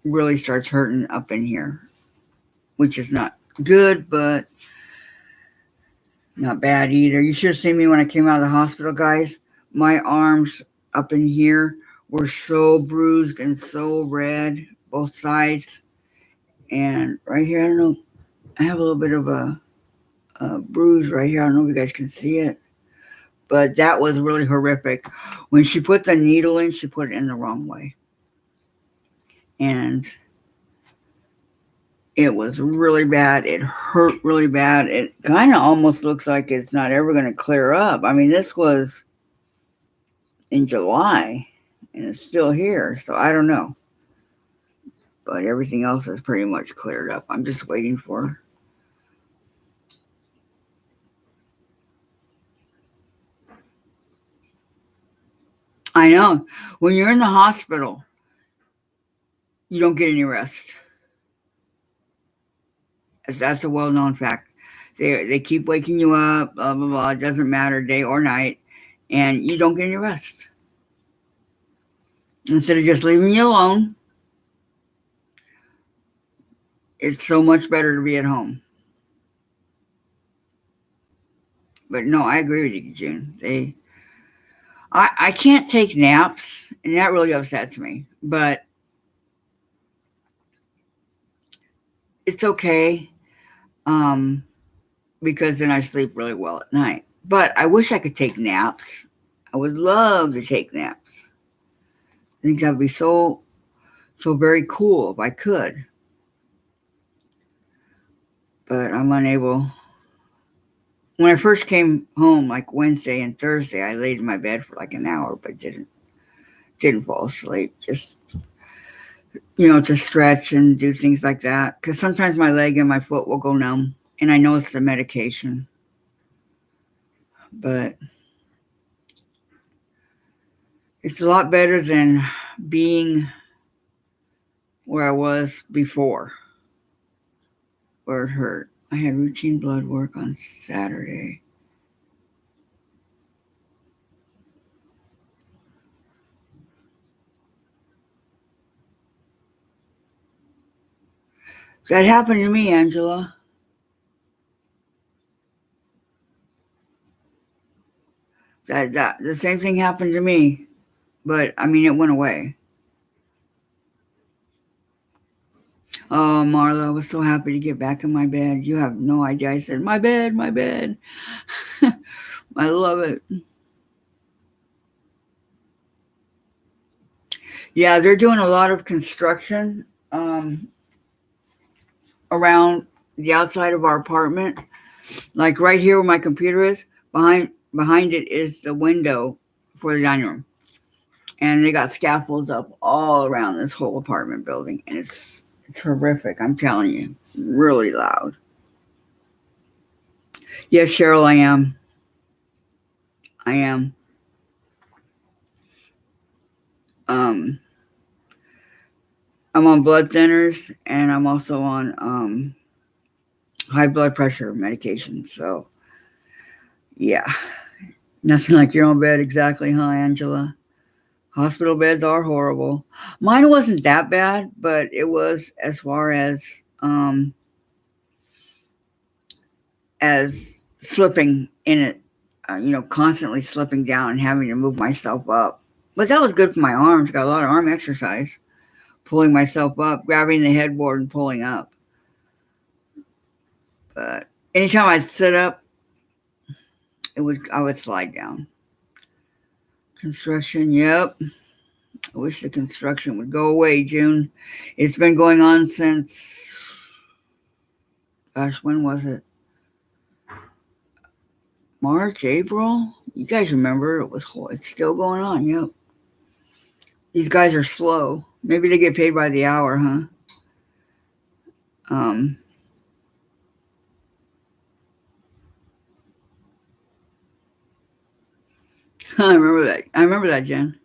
really starts hurting up in here, which is not good, but not bad either. You should have seen me when I came out of the hospital, guys. My arms up in here were so bruised and so red, both sides. And right here, I don't know, I have a little bit of a bruise right here. I don't know if you guys can see it. But that was really horrific. When she put the needle in, she put it in the wrong way. And it was really bad. It hurt really bad. It kind of almost looks like it's not ever going to clear up. I mean, this was in July, and it's still here. So I don't know. But everything else is pretty much cleared up. I'm just waiting for. I know. When you're in the hospital, you don't get any rest. That's a well-known fact. They keep waking you up, blah, blah, blah. It doesn't matter day or night. And you don't get any rest. Instead of just leaving you alone, it's so much better to be at home. But no, I agree with you, June. I can't take naps, and that really upsets me. But it's okay, because then I sleep really well at night. But I wish I could take naps. I would love to take naps. I think that would be so very cool if I could. But I'm unable. When I first came home, like Wednesday and Thursday, I laid in my bed for like an hour, but didn't fall asleep. Just to stretch and do things like that. Because sometimes my leg and my foot will go numb, and I know it's the medication. But it's a lot better than being where I was before, where it hurt. I had routine blood work on Saturday. That happened to me, Angela. That the same thing happened to me, but I mean it went away. Oh, Marla, I was so happy to get back in my bed. You have no idea. I said, my bed, my bed. I love it. Yeah, they're doing a lot of construction around the outside of our apartment. Like right here where my computer is, behind it is the window for the dining room. And they got scaffolds up all around this whole apartment building. And it's horrific, I'm telling you. Really loud. Yes, Cheryl, I am. I am. I'm on blood thinners, and I'm also on high blood pressure medication. So, yeah, nothing like your own bed exactly, huh, Angela? Hospital beds are horrible. Mine wasn't that bad, but it was as far as slipping in it, constantly slipping down and having to move myself up. But that was good for my arms. Got a lot of arm exercise. Pulling myself up, grabbing the headboard and pulling up. But anytime I'd sit up, I would slide down. Construction, yep. I wish the construction would go away, June. It's been going on since, gosh, when was it? March, April? You guys remember it's still going on. Yep. These guys are slow. Maybe they get paid by the hour, huh? Um, I remember that. I remember that, Jen.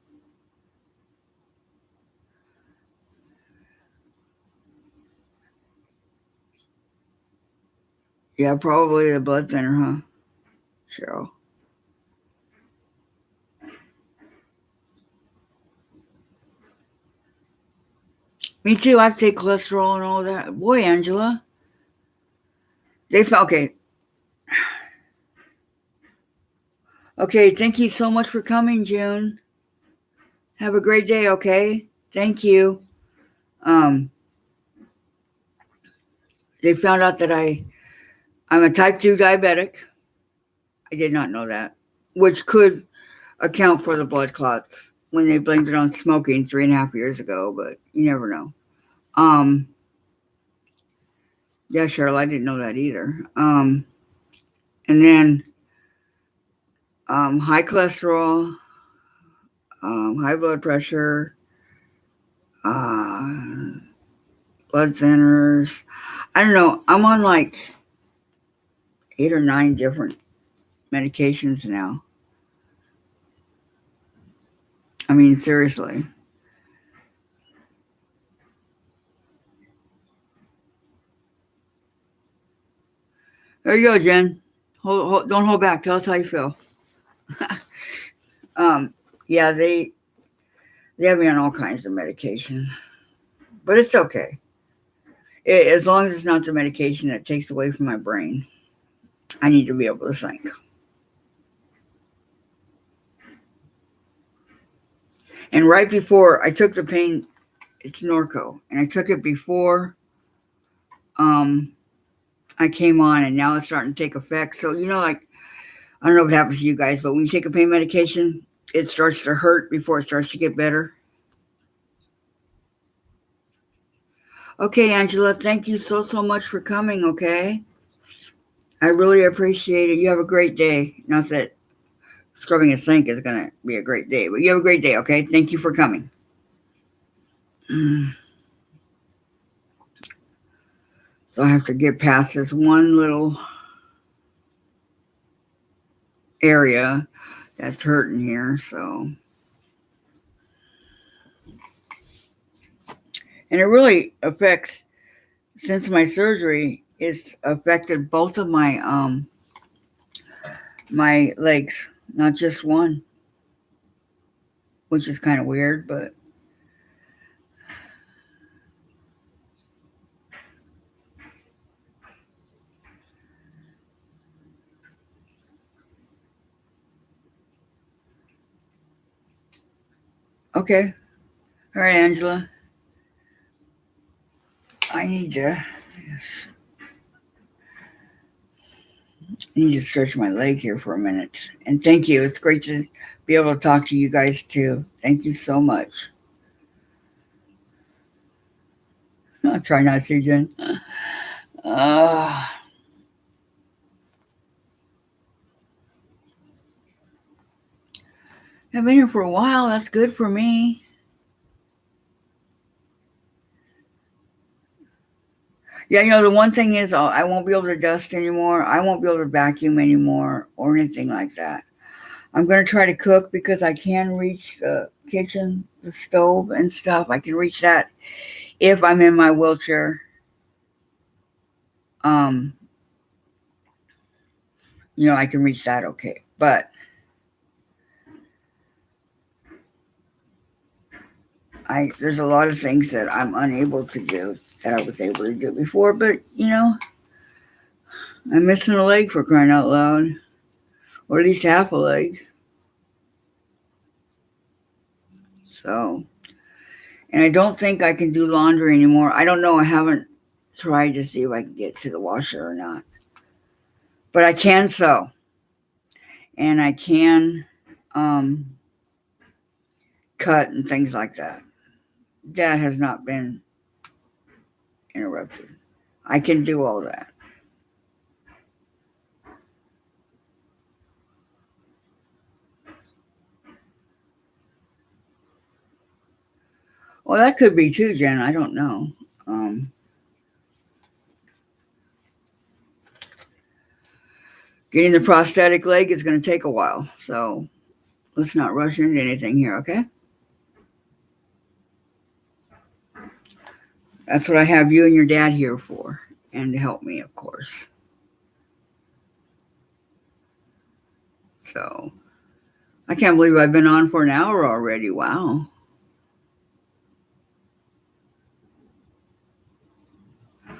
Yeah, probably the blood thinner, huh, Cheryl? Me too. I take cholesterol and all that. Boy, Angela, they found okay. Okay, thank you so much for coming, June. Have a great day. Okay, thank you. Um, they found out that I'm a type 2 diabetic. I did not know that, which could account for the blood clots when they blamed it on smoking 3.5 years ago, but you never know. Um, yeah, Cheryl, I didn't know that either. And then high cholesterol, high blood pressure, uh, blood thinners. I don't know. I'm on like 8 or 9 different medications now. I mean, seriously. There you go, Jen. Don't hold back. Tell us how you feel. um, yeah, they have me on all kinds of medication, but it's okay. As long as it's not the medication that takes away from my brain. I need to be able to think. And right before I took the pain, it's Norco, and I took it before um, I came on, and now it's starting to take effect. So like I don't know what happens to you guys, but when you take a pain medication, it starts to hurt before it starts to get better. Okay, Angela, thank you so much for coming. Okay, I really appreciate it. You have a great day. Not that scrubbing a sink is gonna be a great day, but you have a great day. Okay, thank you for coming. So I have to get past this one little area that's hurting here. So, and it really affects, since my surgery, it's affected both of my legs, not just one, which is kind of weird, but okay. All right, Angela. I need to yes, I need to stretch my leg here for a minute. And thank you. It's great to be able to talk to you guys too. Thank you so much. I'll try not to, Jen. Uh, I've been here for a while. That's good for me. Yeah, the one thing is I won't be able to dust anymore. I won't be able to vacuum anymore or anything like that. I'm going to try to cook because I can reach the kitchen, the stove, and stuff. I can reach that if I'm in my wheelchair. Um, I can reach that okay. But there's a lot of things that I'm unable to do that I was able to do before. But I'm missing a leg for crying out loud, or at least half a leg. So, and I don't think I can do laundry anymore. I don't know. I haven't tried to see if I can get to the washer or not. But I can sew, and I can um, cut and things like that. That has not been interrupted. I can do all that. Well, that could be too, Jen. I don't know. Um, Getting the prosthetic leg is going to take a while. So let's not rush into anything here, okay? That's what I have you and your dad here for. And to help me, of course. So I can't believe I've been on for an hour already. Wow.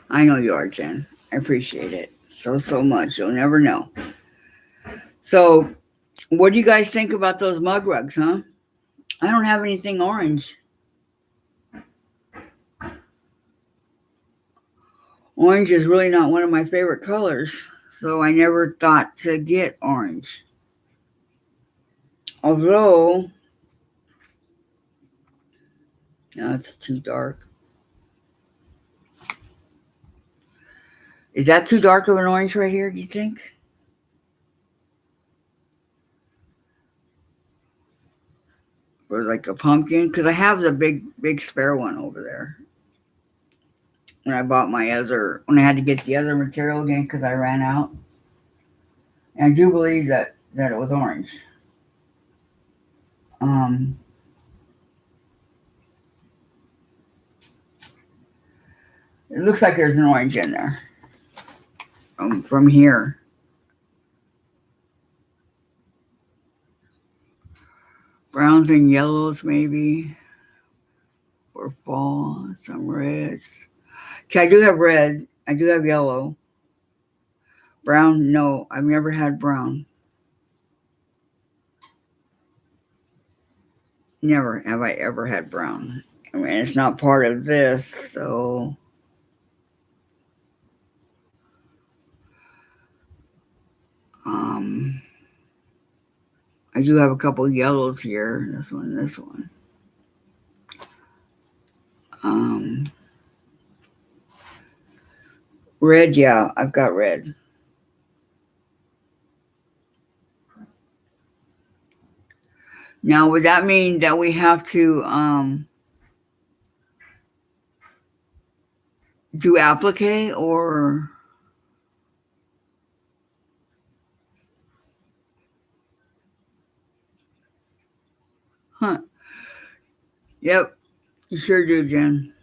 I know you are, Jen. I appreciate it so much. You'll never know. So what do you guys think about those mug rugs, huh? I don't have anything orange. Orange is really not one of my favorite colors, so I never thought to get orange. Although, no, it's too dark. Is that too dark of an orange right here, do you think? Or like a pumpkin? Because I have the big spare one over there. When I bought when I had to get the other material again because I ran out. And I do believe that it was orange. It looks like there's an orange in there. From here. Browns and yellows maybe. For fall. Some reds. Okay, I do have red. I do have yellow. Brown, no. I've never had brown. Never have I ever had brown. I mean, it's not part of this, so... I do have a couple of yellows here. This one. Red, yeah, I've got red. Now, would that mean that we have to do applique or... Huh. Yep, you sure do, Jen.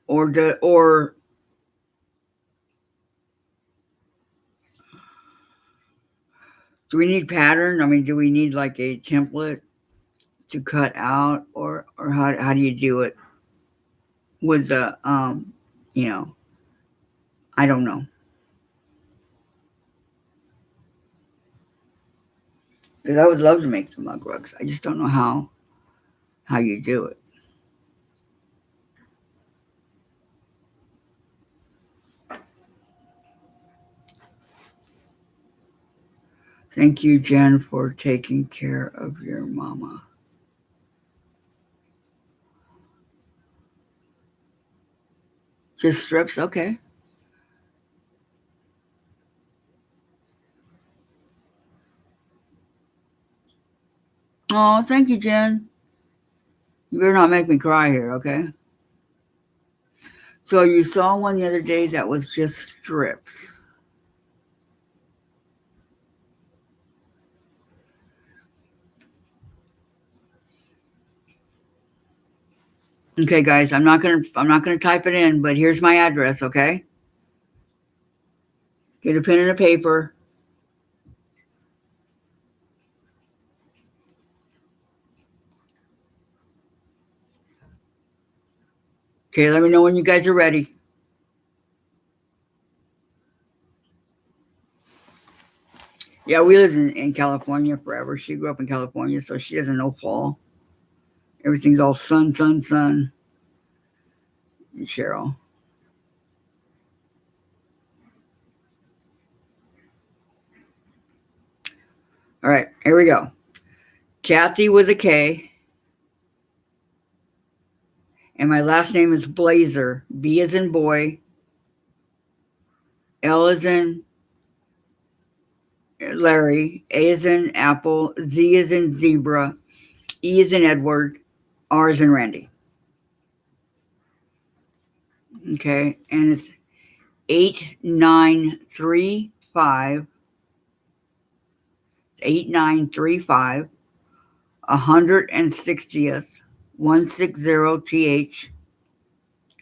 Or do we need pattern? I mean, do we need like a template to cut out, or how do you do it with the I don't know. Because I would love to make the mug rugs. I just don't know how you do it. Thank you, Jen, for taking care of your mama. Just strips, okay. Oh, thank you, Jen. You better not make me cry here, okay? So you saw one the other day that was just strips. Okay, guys, I'm not gonna type it in, but here's my address, okay? Get a pen and a paper. Okay, let me know when you guys are ready. Yeah, we lived in California forever. She grew up in California, so she doesn't know fall. Everything's all sun. And Cheryl. All right, here we go. Kathy with a K. And my last name is Blazer. B as in boy. L as in Larry, A is in Apple, Z is in Zebra, E is in Edward, R is in Randy. Okay, and it's 8935 8935 160th 160th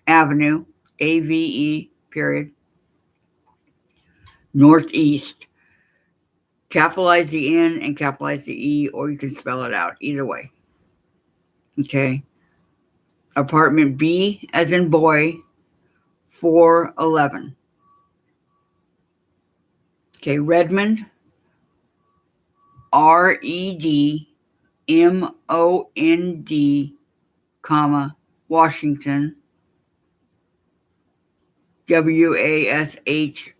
Avenue, AVE, period, Northeast. Capitalize the N and capitalize the E, or you can spell it out either way. Okay. Apartment B, as in boy, 411. Okay. Redmond, REDMOND, comma, Washington, WASHINGTON,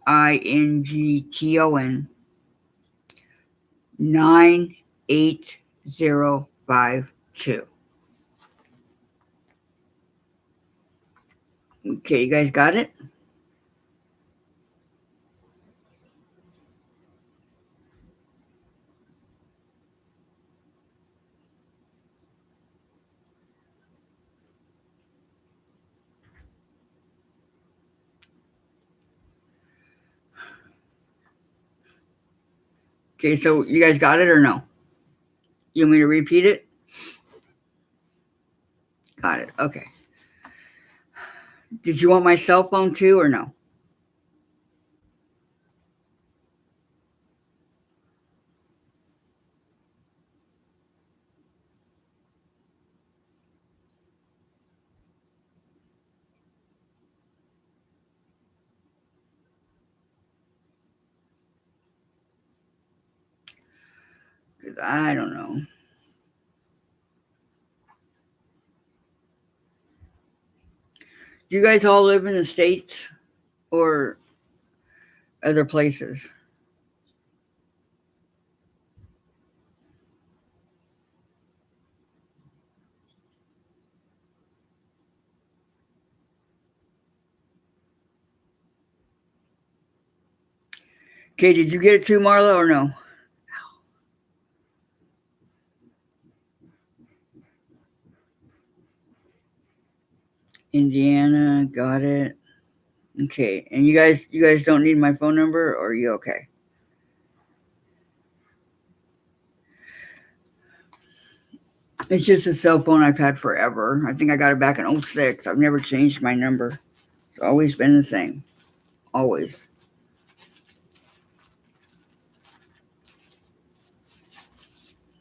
98052. Okay, you guys got it? Okay, so you guys got it or no? You want me to repeat it? Got it. Okay. Did you want my cell phone too or no? Because I don't know. Do you guys all live in the States or other places? Okay, did you get it too, Marla, or no? Indiana, got it. Okay, and you guys don't need my phone number, or are you okay? It's just a cell phone I've had forever. I think I got it back in 06. I've never changed my number. It's always been the same. Always.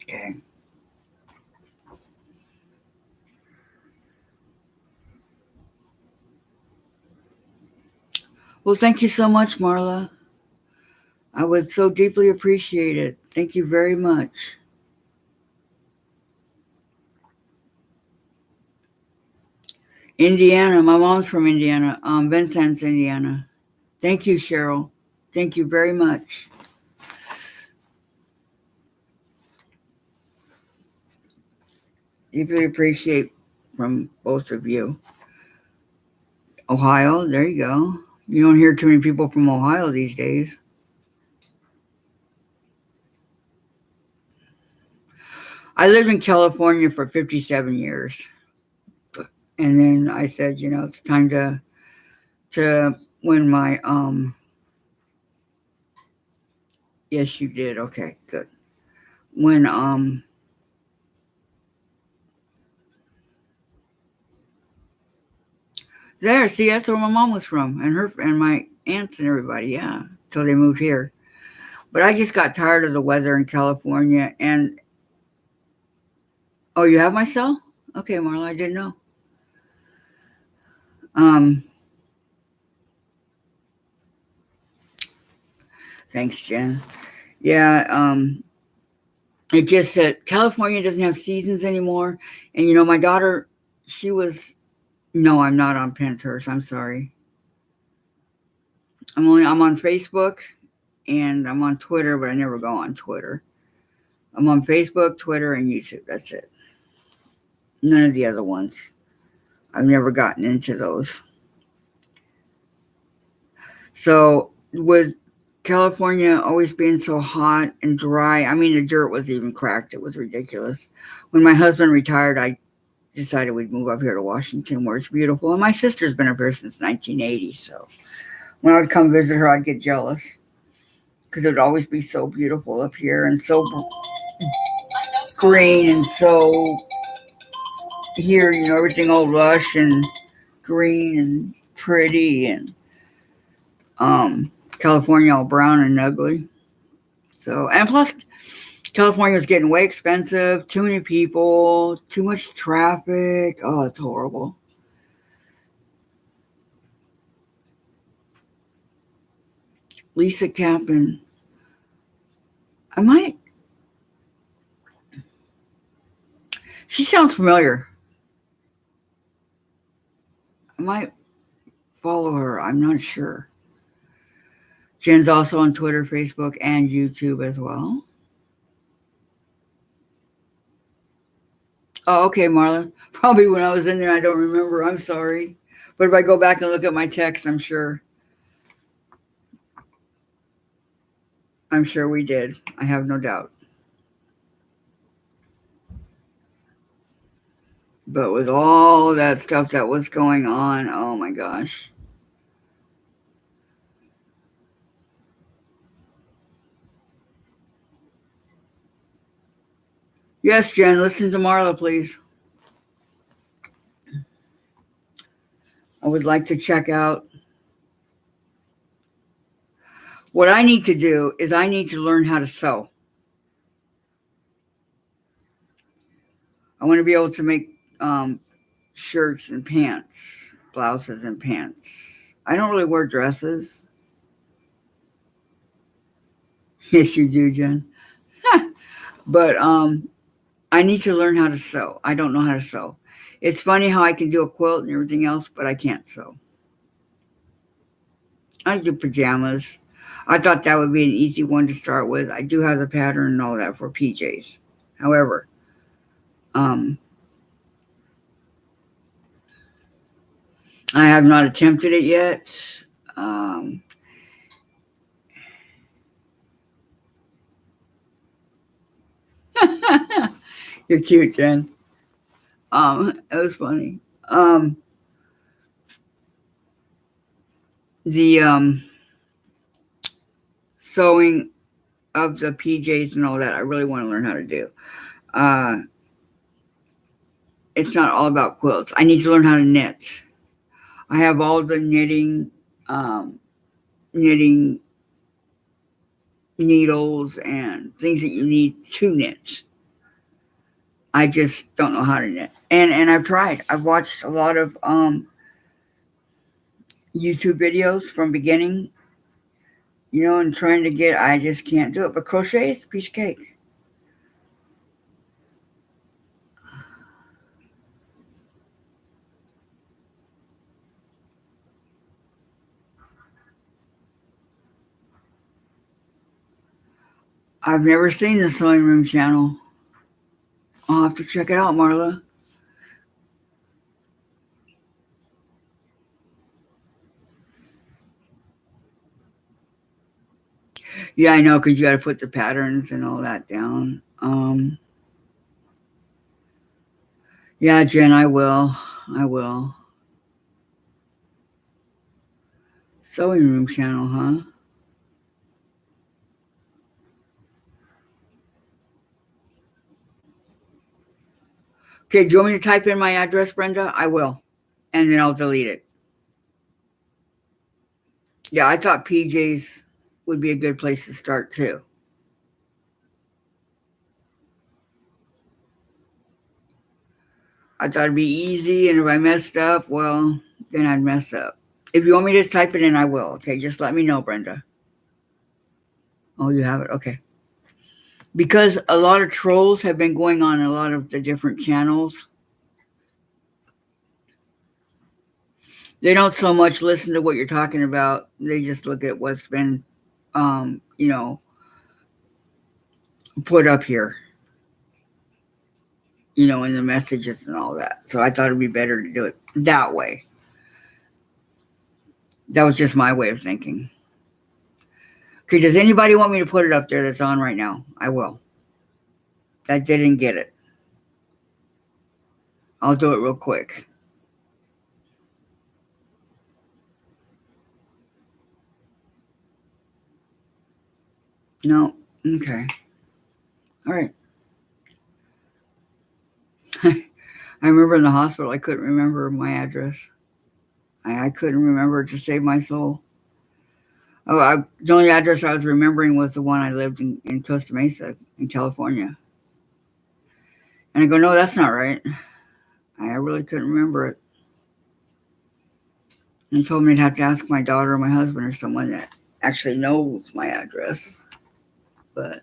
Okay. Well, thank you so much, Marla. I would so deeply appreciate it. Thank you very much. Indiana. My mom's from Indiana. Vincennes, Indiana. Thank you, Cheryl. Thank you very much. Deeply appreciate from both of you. Ohio, there you go. You don't hear too many people from Ohio these days. I lived in California for 57 years. And then I said, it's time to when my yes, you did. Okay, good. When there, see, that's where my mom was from, and her and my aunts and everybody, yeah, till they moved here. But I just got tired of the weather in California. And oh, you have my cell? Okay, Marla, I didn't know. Thanks, Jen. Yeah, it's just that California doesn't have seasons anymore. And my daughter, she was no, I'm not on Pinterest. I'm sorry. I'm on Facebook and I'm on Twitter, but I never go on Twitter. I'm on Facebook, Twitter, and YouTube. That's it. None of the other ones. I've never gotten into those. So with California always being so hot and dry. I mean, the dirt was even cracked. It was ridiculous. When my husband retired, I decided we'd move up here to Washington where it's beautiful. And my sister's been up here since 1980. So when I would come visit her, I'd get jealous because it would always be so beautiful up here and so green and so here, everything all lush and green and pretty and California all brown and ugly. So, and plus California was getting way expensive, too many people, too much traffic. Oh, it's horrible. Lisa Captain. She sounds familiar. I might follow her. I'm not sure. Jen's also on Twitter, Facebook, and YouTube as well. Oh, okay, Marla. Probably when I was in there, I don't remember. I'm sorry. But if I go back and look at my text, I'm sure we did. I have no doubt. But with all that stuff that was going on, oh my gosh. Yes, Jen, listen to Marla, please. I would like to check out. What I need to do is I need to learn how to sew. I want to be able to make shirts and pants, blouses and pants. I don't really wear dresses. Yes, you do, Jen. But I need to learn how to sew. I don't know how to sew. It's funny how I can do a quilt and everything else, but I can't sew. I do pajamas. I thought that would be an easy one to start with. I do have the pattern and all that for PJs. However, I have not attempted it yet. You're cute, Jen. It was funny. The sewing of the PJs and all that, I really want to learn how to do. It's not all about quilts. I need to learn how to knit. I have all the knitting needles and things that you need to knit. I just don't know how to knit. And I've tried. I've watched a lot of YouTube videos from beginning, and trying to get, I just can't do it. But crochet is a piece of cake. I've never seen the Sewing Room channel. I'll have to check it out, Marla. Yeah, I know, because you got to put the patterns and all that down. Yeah, Jen, I will. Sewing Room channel, huh? Okay, do you want me to type in my address, Brenda? I will. And then I'll delete it. Yeah, I thought PJs would be a good place to start, too. I thought it'd be easy, and if I messed up, well, then I'd mess up. If you want me to type it in, I will. Okay, just let me know, Brenda. Oh, you have it? Okay. Because a lot of trolls have been going on a lot of the different channels. They don't so much listen to what you're talking about. They just look at what's been, put up here, in the messages and all that. So I thought it'd be better to do it that way. That was just my way of thinking. Okay, does anybody want me to put it up there that's on right now? I will. That didn't get it. I'll do it real quick. No. Okay. All right. I remember in the hospital, I couldn't remember my address. I couldn't remember to save my soul. The only address I was remembering was the one I lived in Costa Mesa in California. And I go, no, that's not right. I really couldn't remember it. And he told me I'd have to ask my daughter or my husband or someone that actually knows my address. But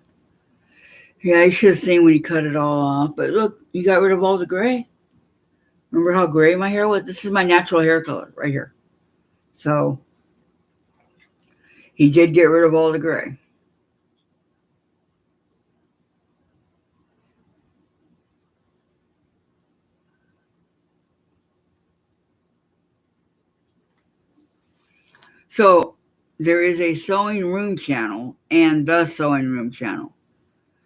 yeah, you should have seen when he cut it all off. But look, he got rid of all the gray. Remember how gray my hair was? This is my natural hair color right here. So he did get rid of all the gray. So there is a sewing room channel and the sewing room channel.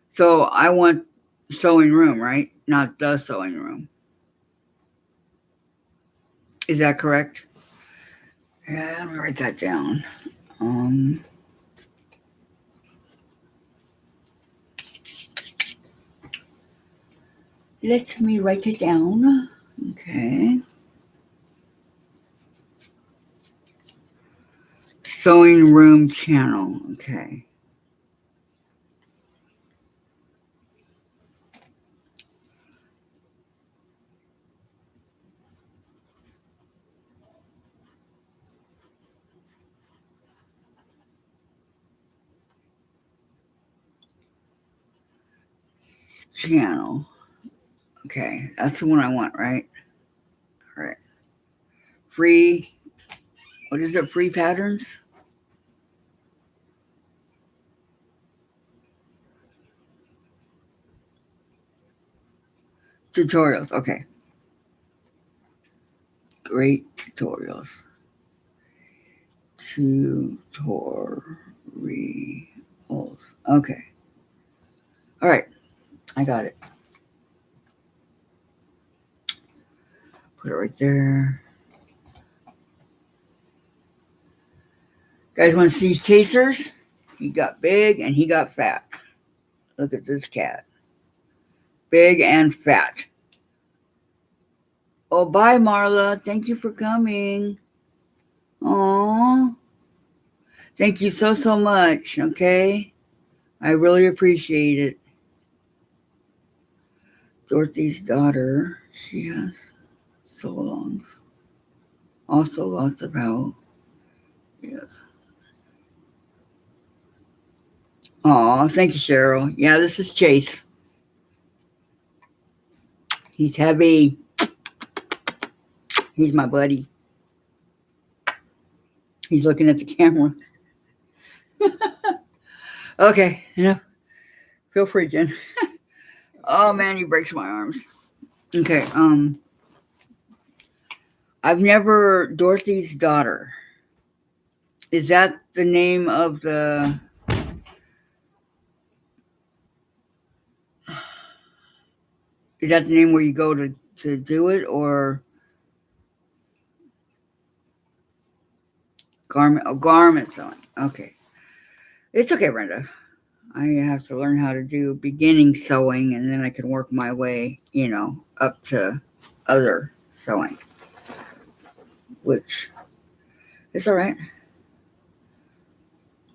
So I want sewing room, right? Not the sewing room. Is that correct? Yeah, let me write that down. Let me write it down. Okay. Sewing room channel. Okay. Channel. Okay, that's the one I want, right? All right. Free. What is it? Free patterns? Tutorials. Okay. Great tutorials. Tutorials. Okay. All right. I got it. Put it right there. Guys want to see chasers? He got big and he got fat. Look at this cat. Big and fat. Oh, bye, Marla. Thank you for coming. Aww. Thank you so much, okay? I really appreciate it. Dorothy's daughter, she has so longs. Also lots of help. Yes. Aw, thank you, Cheryl. Yeah, this is Chase. He's heavy. He's my buddy. He's looking at the camera. Okay, enough. Feel free, Jen. Oh man, he breaks my arms. Okay, I've never Dorothy's daughter. Is that the name of the? Is that the name where you go to do it, or garment? Oh, garment sewing. Okay, it's okay, Brenda. I have to learn how to do beginning sewing, and then I can work my way, up to other sewing, which is all right.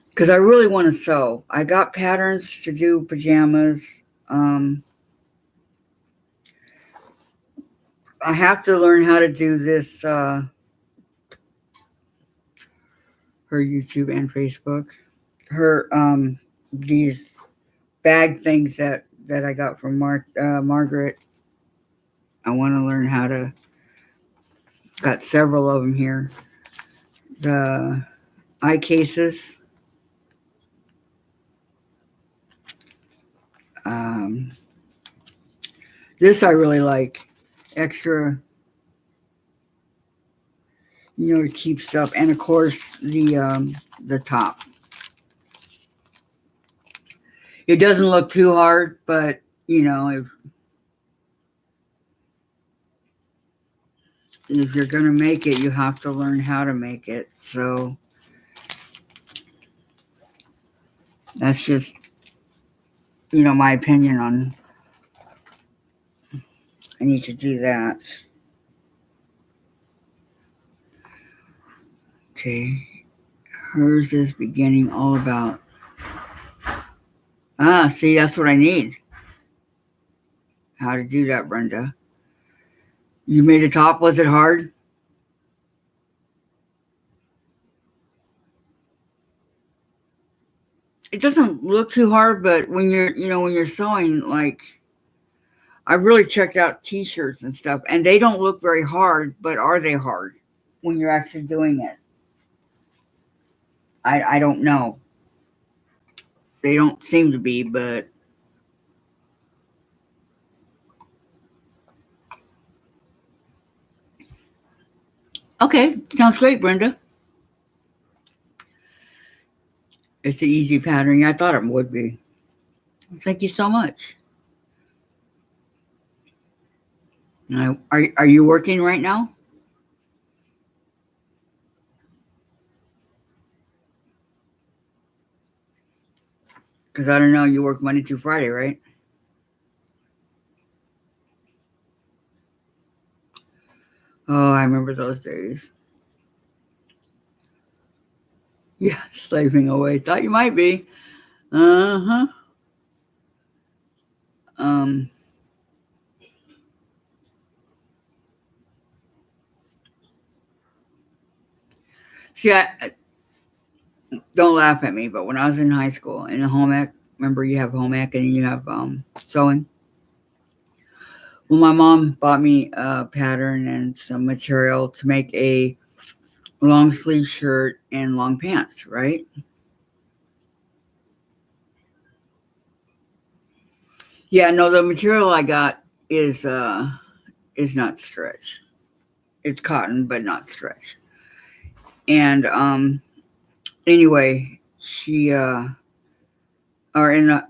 Because I really want to sew. I got patterns to do pajamas. I have to learn how to do this, her YouTube and Facebook. Her, these bag things that I got from Margaret. I want to learn how to, got several of them here. The eye cases. This I really like. Extra, to keep stuff. And of course, the top. It doesn't look too hard, but you know, if you're gonna make it, you have to learn how to make it. So that's just, you know, my opinion on. I need to do that. Okay. Hers is beginning all about. See, that's what I need. How to do that, Brenda. You made the top. Was it hard? It doesn't look too hard, but when you're sewing, like, I really checked out t-shirts and stuff, and they don't look very hard, but are they hard when you're actually doing it? I don't know. They don't seem to be, but okay, sounds great, Brenda. It's an easy pattern. I thought it would be. Thank you so much. Are you working right now? Because I don't know, you work Monday through Friday, right? Oh, I remember those days. Yeah, slaving away. Thought you might be. Uh-huh. Um, see, don't laugh at me, but when I was in high school, in the home ec, remember you have home ec and you have sewing? Well, my mom bought me a pattern and some material to make a long sleeve shirt and long pants, right? Yeah, no, the material I got is not stretch. It's cotton, but not stretch. And anyway, she or in the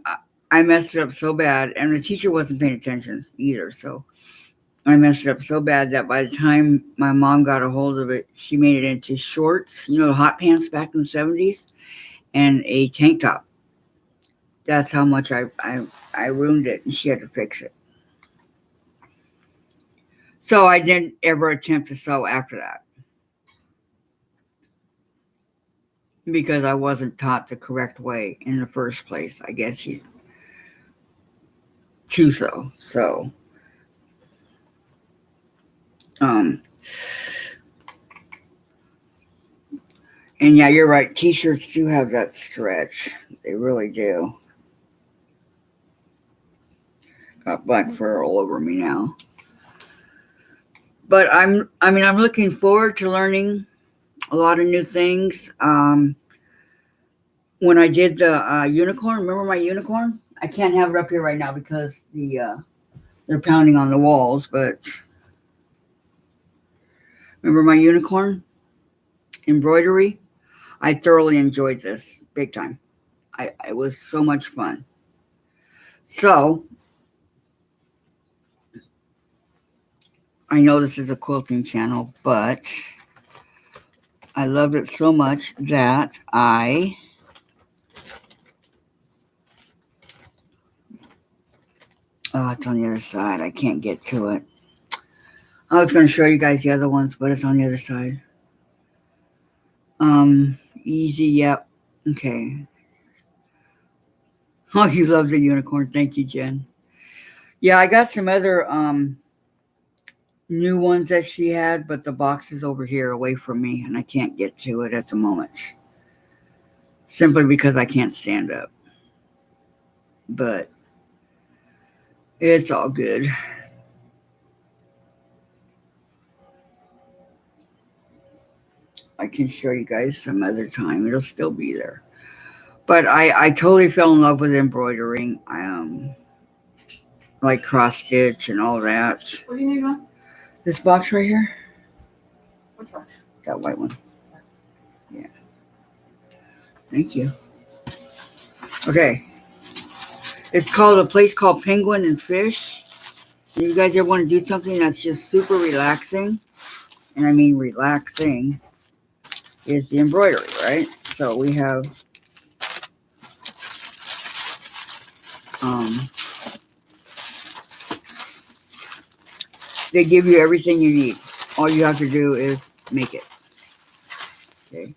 I messed it up so bad, and the teacher wasn't paying attention either. So I messed it up so bad that by the time my mom got a hold of it, she made it into shorts, you know, the hot pants back in the 70s, and a tank top. That's how much I ruined it, and she had to fix it. So I didn't ever attempt to sew after that because I wasn't taught the correct way in the first place, I guess you to sew. So, um, and yeah, you're right. T-shirts do have that stretch. They really do. Got black fur all over me now. But I'm looking forward to learning a lot of new things. When I did the unicorn, remember my unicorn? I can't have it up here right now because they're pounding on the walls. But remember my unicorn embroidery? I thoroughly enjoyed this big time. It was so much fun. So I know this is a quilting channel, but I loved it so much that it's on the other side. I can't get to it. I was going to show you guys the other ones, but it's on the other side. Easy, yep. Okay. Oh, you love the unicorn. Thank you, Jen. Yeah, I got some other new ones that she had, but the box is over here away from me, and I can't get to it at the moment. Simply because I can't stand up. But it's all good. I can show you guys some other time. It'll still be there. But I totally fell in love with embroidering. Like cross stitch and all that. What do you need, Mom? This box right here? Which box? That white one. Yeah. Thank you. Okay. It's called a place called Penguin and Fish. If you guys ever want to do something that's just super relaxing, and I mean relaxing, is the embroidery, right? So we have they give you everything you need. All you have to do is make it. Okay.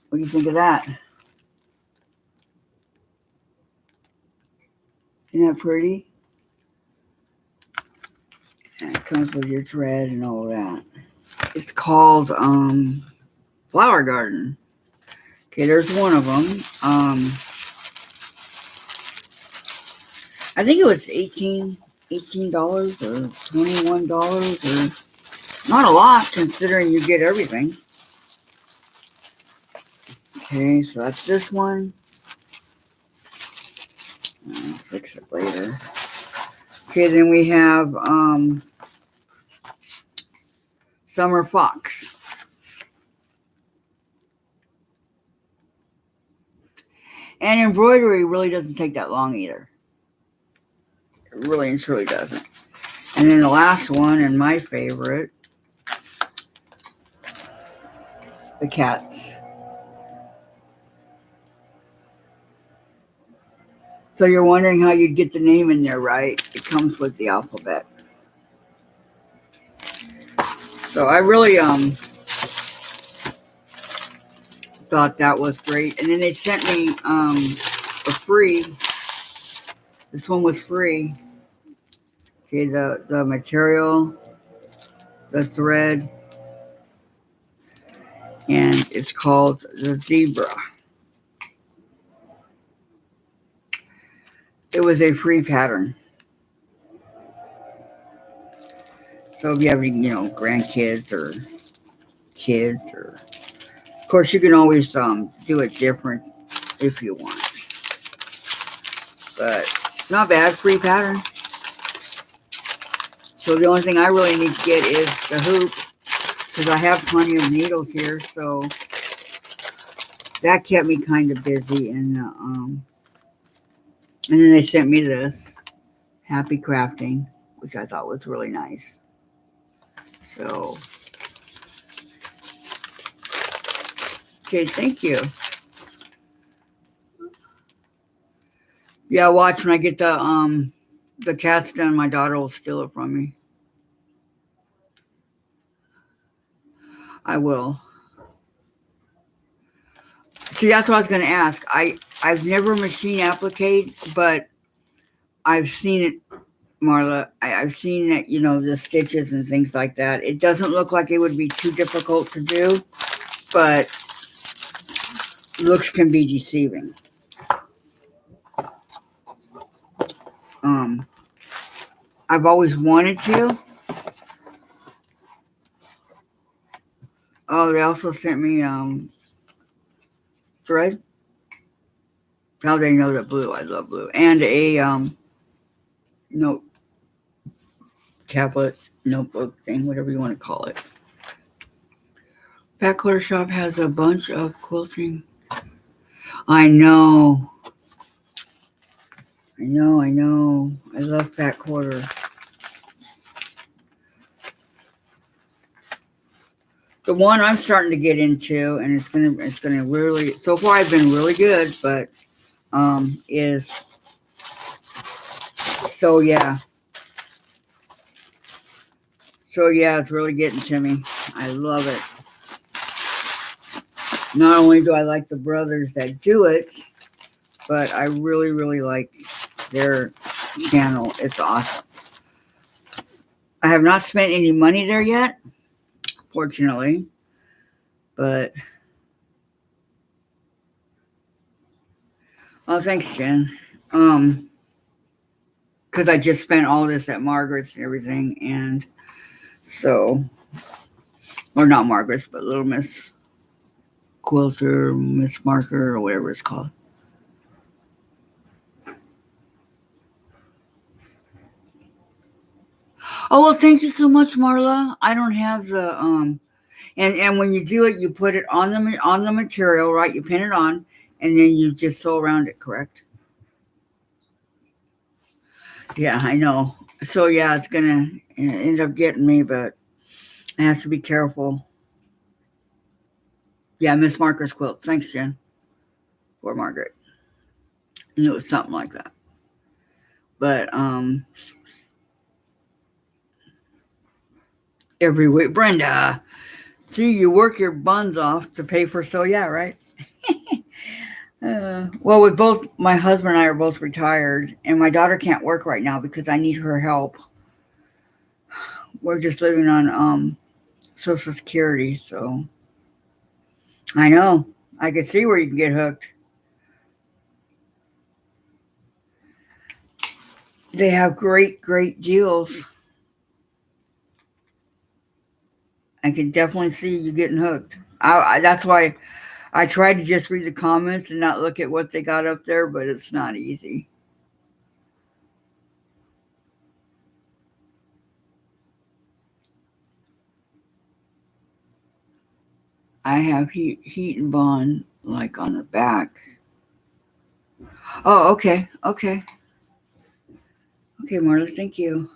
What do you think of that? Isn't that pretty? And it comes with your thread and all that. It's called Flower Garden. Okay, there's one of them. I think it was $18 or $21 or not a lot considering you get everything. Okay, so that's this one. I'll fix it later. Okay, then we have Summer Fox. And embroidery really doesn't take that long either. It really and truly doesn't. And then the last one, and my favorite, the cats. So you're wondering how you'd get the name in there, right? It comes with the alphabet. So I really thought that was great. And then they sent me for free. This one was free. Okay, the material, the thread, and it's called the Zebra. It was a free pattern. So if you have any, grandkids or kids, or of course you can always do it different if you want. But it's not bad, free pattern. So the only thing I really need to get is the hoop, because I have plenty of needles here. So that kept me kind of busy, and then they sent me this Happy Crafting, which I thought was really nice. So, okay, thank you. Yeah, watch when I get the cats done, my daughter will steal it from me. I will. See, that's what I was going to ask. I've never machine appliqued, but I've seen it, Marla. I've seen it, the stitches and things like that. It doesn't look like it would be too difficult to do, but looks can be deceiving. I've always wanted to. Oh, they also sent me thread. How they know that blue? I love blue. And a tablet, notebook thing, whatever you want to call it. Fat Quarter Shop has a bunch of quilting. I know. I love Fat Quarter. The one I'm starting to get into, and it's gonna really, so far I've been really good, but is So yeah, it's really getting to me. I love it. Not only do I like the brothers that do it, but I really, really like their channel. It's awesome. I have not spent any money there yet, fortunately, but oh, thanks, Jen. Because I just spent all this at Margaret's and everything, and so, or not Margaret's, but Little Miss Quilter, Miss Marker, or whatever it's called. Oh, well, thank you so much, Marla. I don't have the and when you do it, you put it on the material, right? You pin it on, and then you just sew around it, correct? Yeah, I know. So yeah, it's gonna end up getting me, but I have to be careful. Yeah, Miss Marker's quilt. Thanks, Jen. For Margaret. I knew it was something like that. But every week, Brenda. See, you work your buns off to pay for. So yeah, right. Well, with both my husband and I are both retired, and my daughter can't work right now because I need her help. We're just living on Social Security, so I know I can see where you can get hooked. They have great, great deals. I can definitely see you getting hooked. That's why I tried to just read the comments and not look at what they got up there, but it's not easy. I have heat and bond like on the back. Oh, okay, okay, okay, Marla, thank you.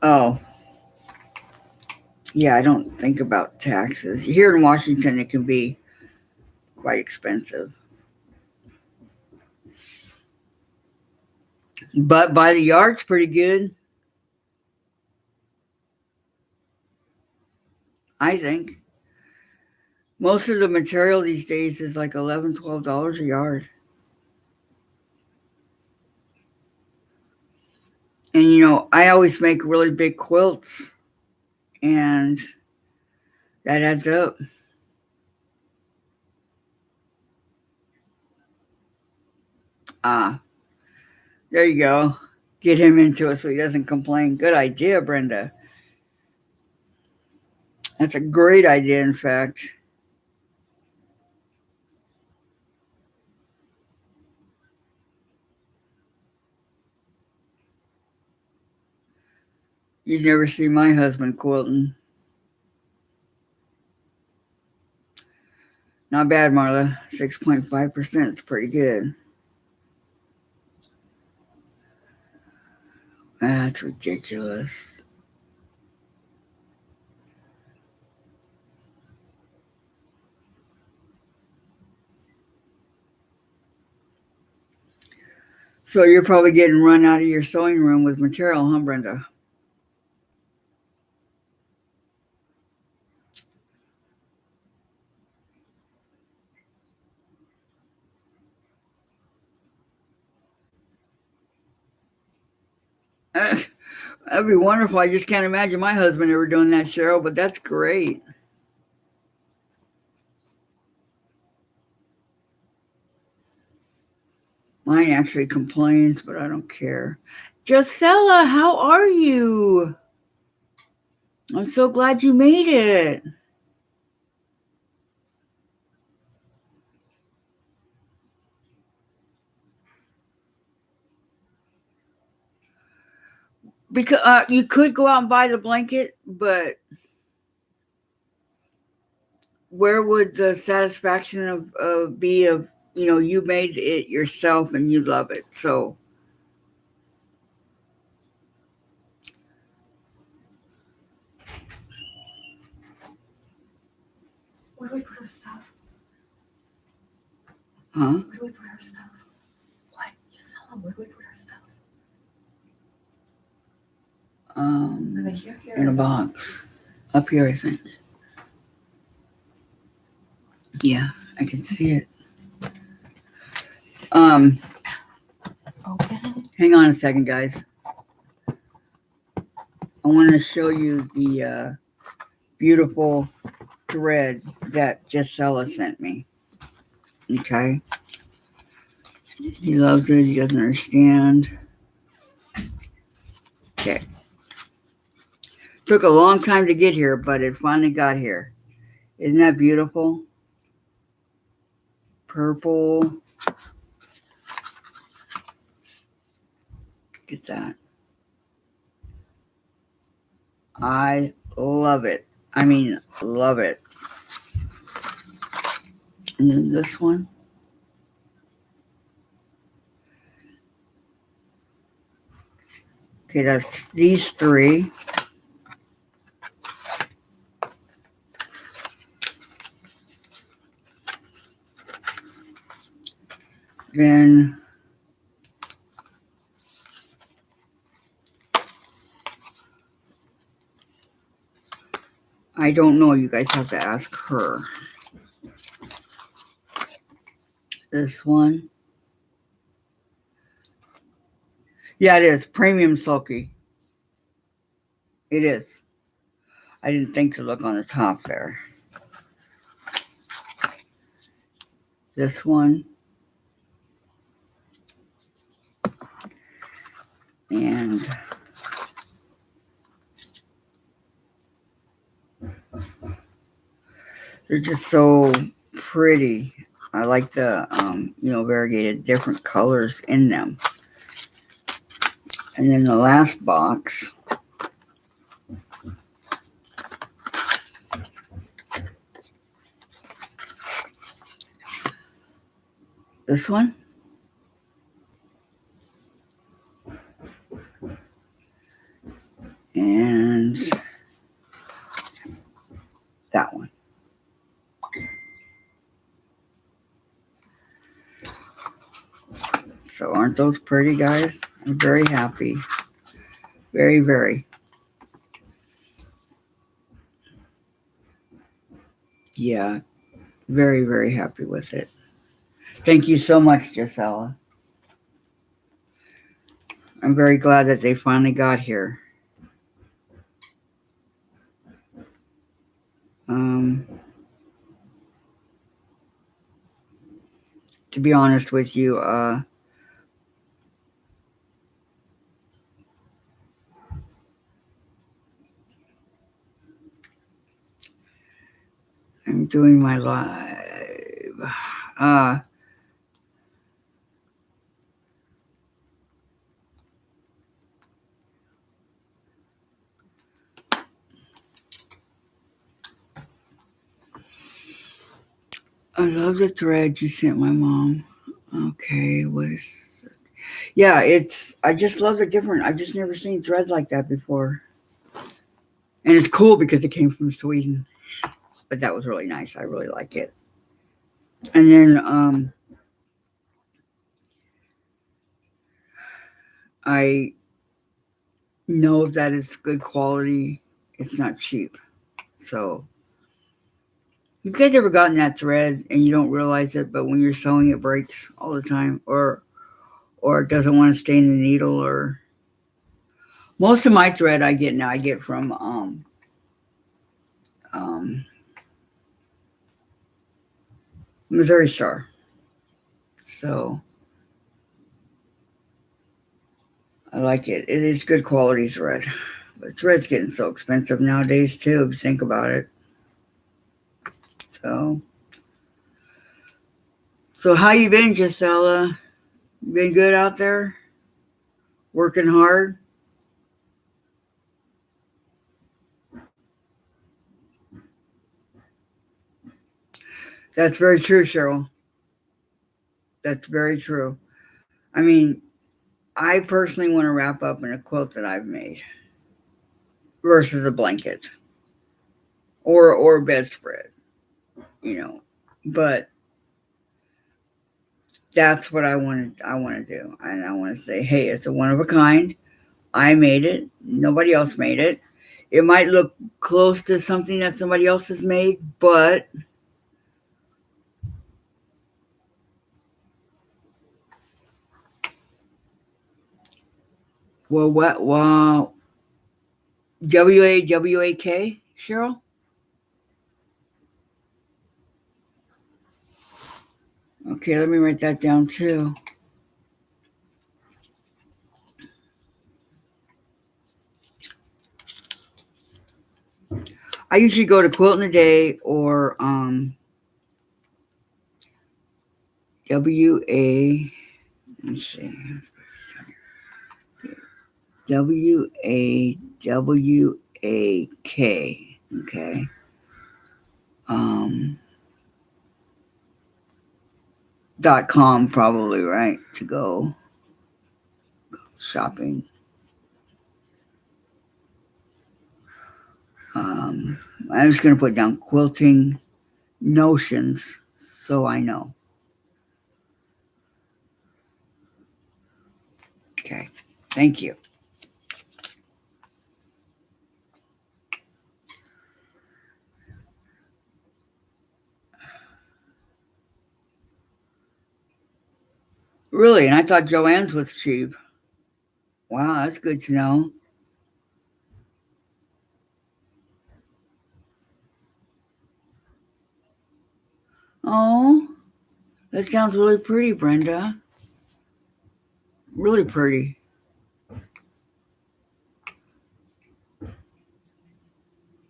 Oh, yeah, I don't think about taxes. Here in Washington, it can be quite expensive, but by the yard's pretty good, I think. Most of the material these days is like $11, $12 a yard. And I always make really big quilts, and that adds up. Ah, there you go. Get him into it so he doesn't complain. Good idea, Brenda. That's a great idea, in fact. You'd never see my husband quilting. Not bad, Marla. 6.5% is pretty good. That's ridiculous. So you're probably getting run out of your sewing room with material, huh, Brenda? That'd be wonderful. I just can't imagine my husband ever doing that, Cheryl, but that's great. Mine actually complains, but I don't care. Josella, how are you? I'm so glad you made it. Because you could go out and buy the blanket, but where would the satisfaction of be of you made it yourself and you love it? So Where do we put our stuff? Huh? Where do we put our stuff? What? Just tell them where do we put our stuff? Are they here? In a box up here, I think. Yeah, I can see it. Open. Hang on a second, guys. I want to show you the beautiful thread that Gisela sent me. Okay. He loves it. He doesn't understand. Okay. Took a long time to get here, but it finally got here. Isn't that beautiful? Purple. Get that. I love it. I mean, love it. And then this one. Okay, that's these three. Then I don't know. You guys have to ask her. This one. Yeah, it is. Premium Silky. It is. I didn't think to look on the top there. This one. And they're just so pretty. I like the, variegated different colors in them. And then the last box. This one. And that one. So aren't those pretty, guys? I'm very happy. Very, very. Yeah, very, very happy with it. Thank you so much, Gisela. I'm very glad that they finally got here. To be honest with you, I'm doing my live. I love the thread you sent my mom. Okay, what is it? Yeah, I just love the different, I've just never seen thread like that before. And it's cool because it came from Sweden. But that was really nice. I really like it. And then I know that it's good quality. It's not cheap. So, you guys ever gotten that thread and you don't realize it, but when you're sewing, it breaks all the time, or it doesn't want to stay in the needle? Or most of my thread I get from Missouri Star. So I like it. It is good quality thread. But thread's getting so expensive nowadays too, if you think about it. So how you been, Gisela? You been good out there? Working hard? That's very true, Cheryl. That's very true. I mean, I personally want to wrap up in a quilt that I've made versus a blanket or a bedspread, But that's what I want to do, and I want to say, hey, it's a one of a kind. I made it. Nobody else made it. It might look close to something that somebody else has made, but what? Wow. WAWAK, Cheryl? Okay, let me write that down too. I usually go to Quilt in a Day or WA. Let's see. WAWAK. Okay. .com probably, right, to go shopping. I'm just going to put down quilting notions so I know. Okay, thank you. Really? And I thought Joann's was cheap. Wow, that's good to know. Oh, that sounds really pretty, Brenda. Really pretty.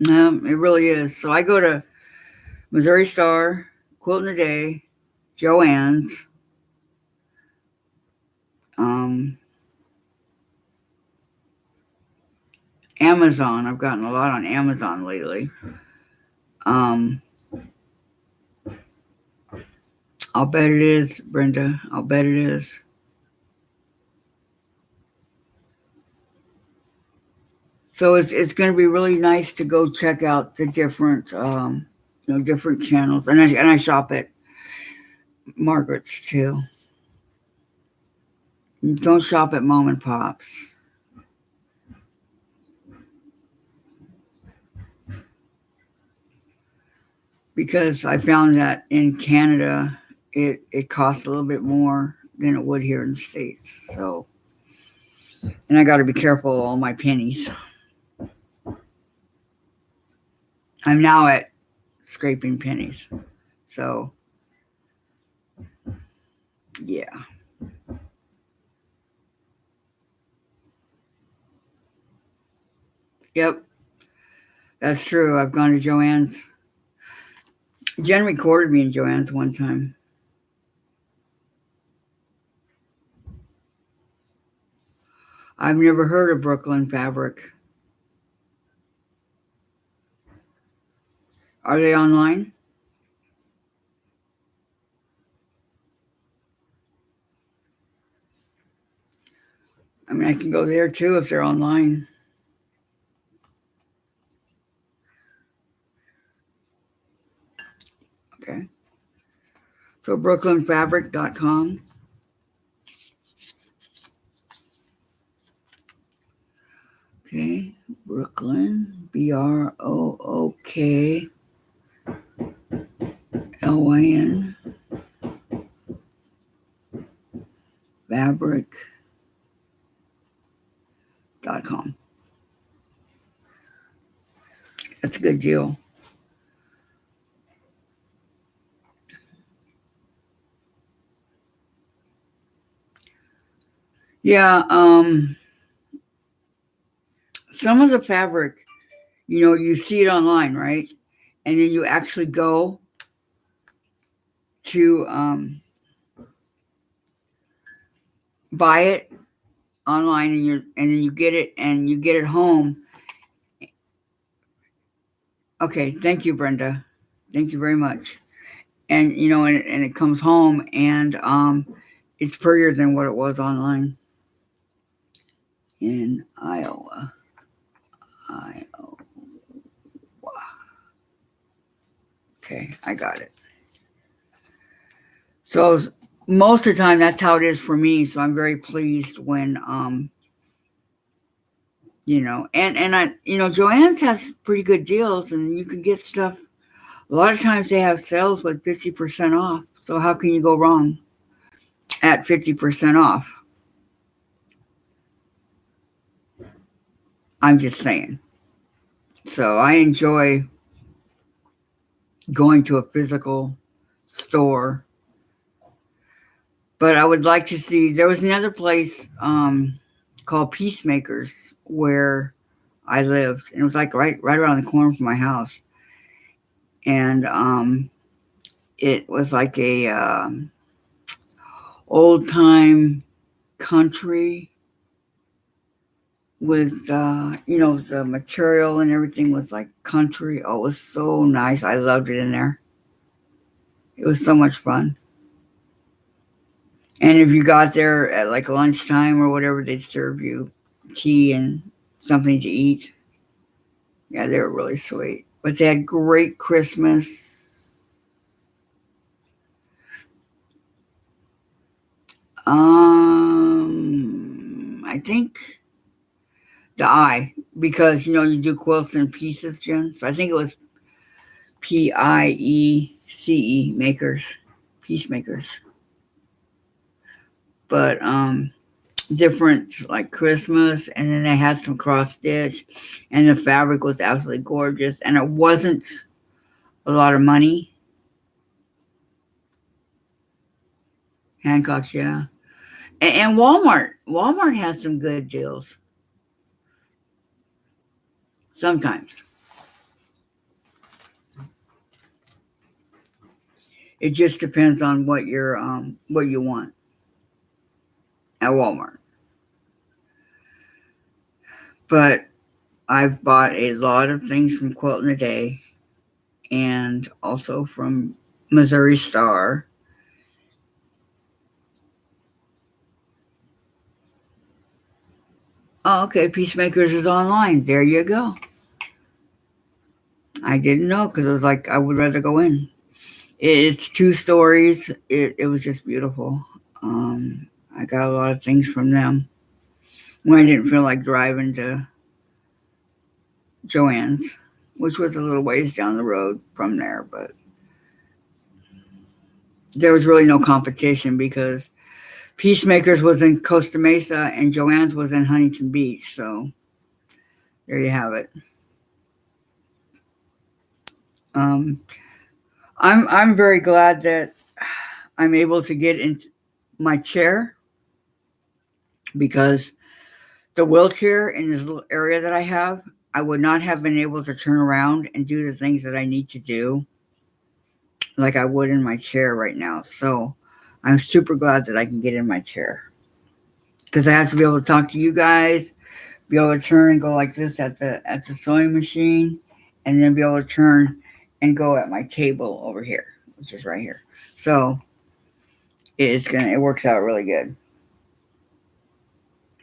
It really is. So I go to Missouri Star, Quilting a Day, Joann's, Amazon. I've gotten a lot on Amazon lately. I'll bet it is, Brenda. I'll bet it is. So it's going to be really nice to go check out the different different channels, and I shop at Margaret's too. Don't shop at mom and pops. Because I found that in Canada, it costs a little bit more than it would here in the States. So, and I got to be careful of all my pennies. I'm now at scraping pennies. So, yeah. Yep, that's true. I've gone to Joann's. Jen recorded me in Joann's one time. I've never heard of Brooklyn Fabric. Are they online? I mean, I can go there too if they're online. Okay. So brooklynfabric.com. Okay. Brooklyn, BROOKLYN, fabric.com. That's a good deal. Yeah, some of the fabric, you see it online, right? And then you actually go to buy it online, and then you get it, and you get it home. Okay, thank you, Brenda. Thank you very much. And and it comes home, and it's prettier than what it was online. In Iowa. Okay, I got it. So most of the time, that's how it is for me. So I'm very pleased when, and I, Joann's has pretty good deals, and you can get stuff. A lot of times they have sales with 50% off. So how can you go wrong at 50% off? I'm just saying. So I enjoy going to a physical store. But I would like to see, there was another place called Peacemakers where I lived. And it was like right around the corner from my house. And it was like a old time country with, the material and everything was like country. Oh, it was so nice. I loved it in there. It was so much fun. And if you got there at like lunchtime or whatever, they'd serve you tea and something to eat. Yeah, they were really sweet. but they had great Christmas. I think the I, because you do quilts in pieces, Jen. So I think it was PIECE makers, peacemakers. But different like Christmas, and then they had some cross stitch, and the fabric was absolutely gorgeous, and it wasn't a lot of money. Hancock's, yeah, and Walmart has some good deals sometimes. It just depends on what you want at Walmart. But I've bought a lot of things from Quilt in a Day, and also from Missouri Star. Oh, okay, Peacemakers is online. There you go. I didn't know, because it was like I would rather go in. It's 2 stories. It was just beautiful. I got a lot of things from them when I didn't feel like driving to Joann's, which was a little ways down the road from there, but there was really no competition because Peacemakers was in Costa Mesa and Joann's was in Huntington Beach. So there you have it. I'm very glad that I'm able to get in my chair, because the wheelchair in this little area that I have, I would not have been able to turn around and do the things that I need to do like I would in my chair right now. So I'm super glad that I can get in my chair, because I have to be able to talk to you guys, be able to turn and go like this at the sewing machine, and then be able to turn and go at my table over here, which is right here. So it works out really good.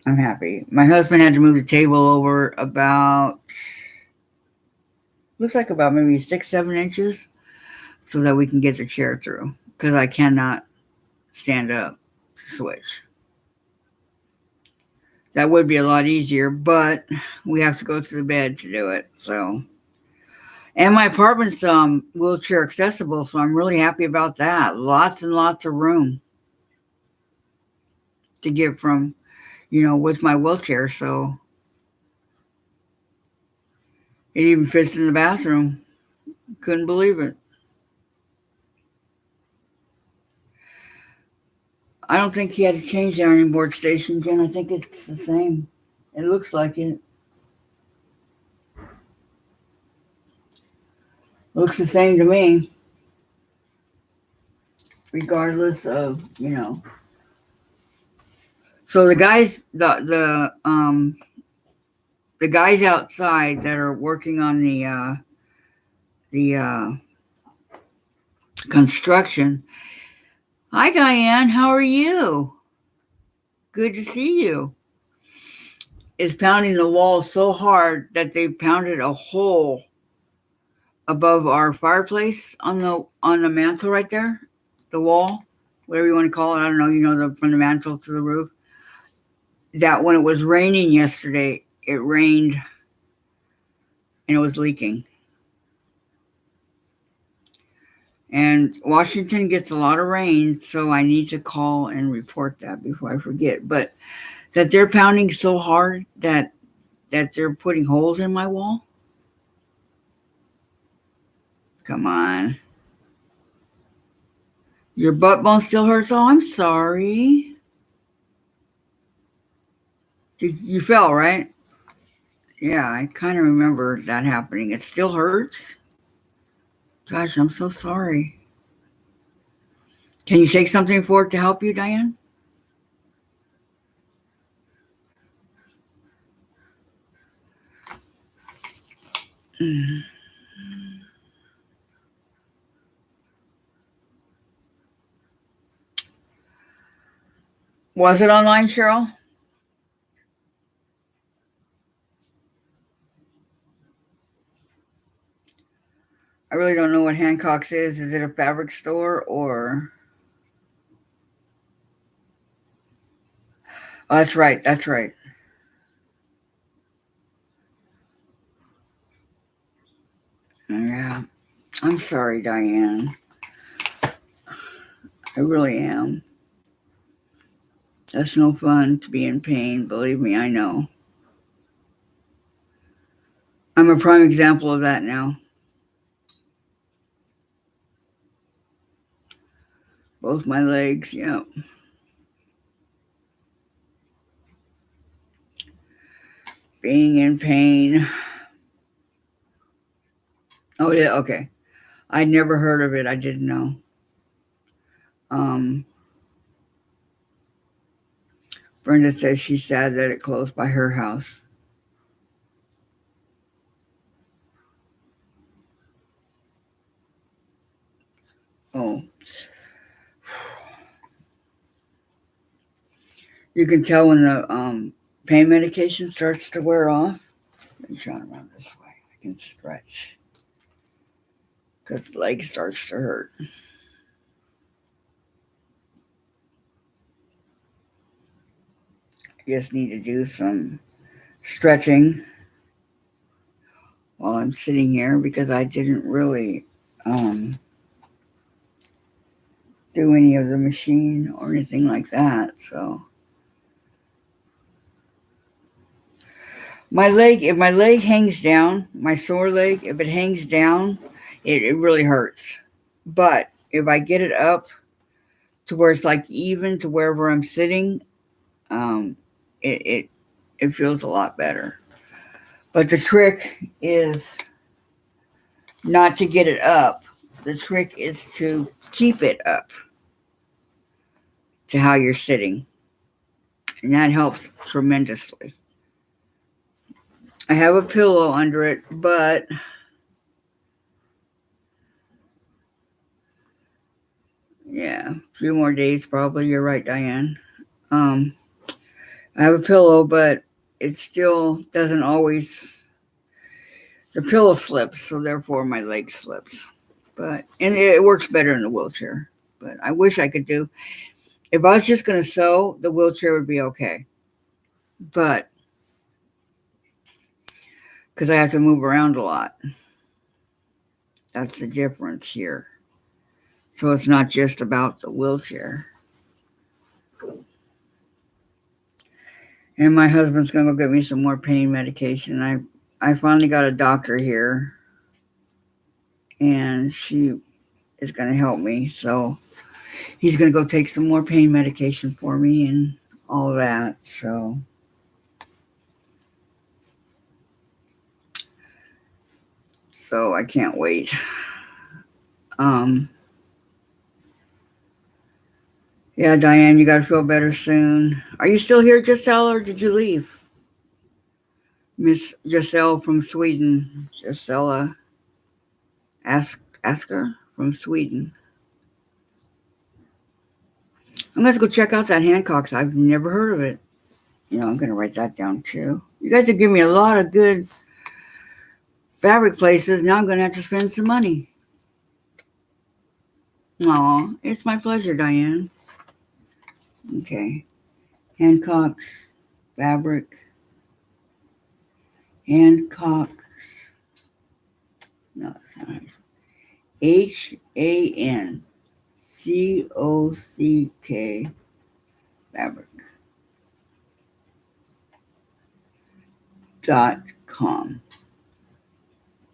I'm happy. My husband had to move the table over looks like about maybe 6-7 inches, so that we can get the chair through, because I cannot stand up to switch. That would be a lot easier, but we have to go to the bed to do it. So, and my apartment's wheelchair accessible, so I'm really happy about that. Lots and lots of room to get from, with my wheelchair. So it even fits in the bathroom. Couldn't believe it. I don't think he had to change the ironing board station, Jen. I think it's the same. It looks like it. Looks the same to me, regardless of. So the guys outside that are working on the construction. Hi, Diane. How are you? Good to see you. Is pounding the wall so hard that they pounded a hole above our fireplace on the mantle right there, the wall, whatever you want to call it. I don't know. From the mantle to the roof. That when it was raining yesterday, it rained and it was leaking. And Washington gets a lot of rain, so I need to call and report that before I forget. But that they're pounding so hard that they're putting holes in my wall. Come on. Your butt bone still hurts? Oh, I'm sorry. You fell, right? Yeah, I kind of remember that happening. It still hurts? Gosh, I'm so sorry. Can you take something for it to help you, Diane? Was it online, Cheryl? really don't know what Hancock's is. Is it a fabric store or? Oh, that's right. That's right. Yeah. I'm sorry, Diane. I really am. That's no fun to be in pain. Believe me, I know. I'm a prime example of that now. Both my legs, yeah. Being in pain. Oh, yeah, okay. I'd never heard of it. I didn't know. Brenda says she's sad that it closed by her house. Oh. You can tell when the pain medication starts to wear off. Let me turn around this way. I can stretch. Because the leg starts to hurt. I just need to do some stretching while I'm sitting here because I didn't really do any of the machine or anything like that. So my leg, if my leg hangs down, my sore leg, if it hangs down, it really hurts. But if I get it up to where it's like even to wherever I'm sitting, it feels a lot better. But the trick is not to get it up. The trick is to keep it up to how you're sitting. And that helps tremendously. I have a pillow under it, but yeah, a few more days probably. You're right, Diane. I have a pillow, but it still doesn't always. The pillow slips, so therefore my leg slips. And it works better in the wheelchair. But I wish I could do. If I was just going to sew, the wheelchair would be okay. But because I have to move around a lot, that's the difference here. So it's not just about the wheelchair. And my husband's going to go get me some more pain medication. I finally got a doctor here, and she is going to help me. So he's going to go take some more pain medication for me and all that. So I can't wait. Yeah, Diane, you got to feel better soon. Are you still here, Giselle, or did you leave? Miss Giselle from Sweden. Gisela Asker from Sweden. I'm going to go check out that Hancock's. I've never heard of it. I'm going to write that down too. You guys have given me a lot of good fabric places. Now I'm going to have to spend some money. Aw, it's my pleasure, Diane. Okay. Hancock's fabric. Hancock's. No, it's not. HANCOCK fabric.com.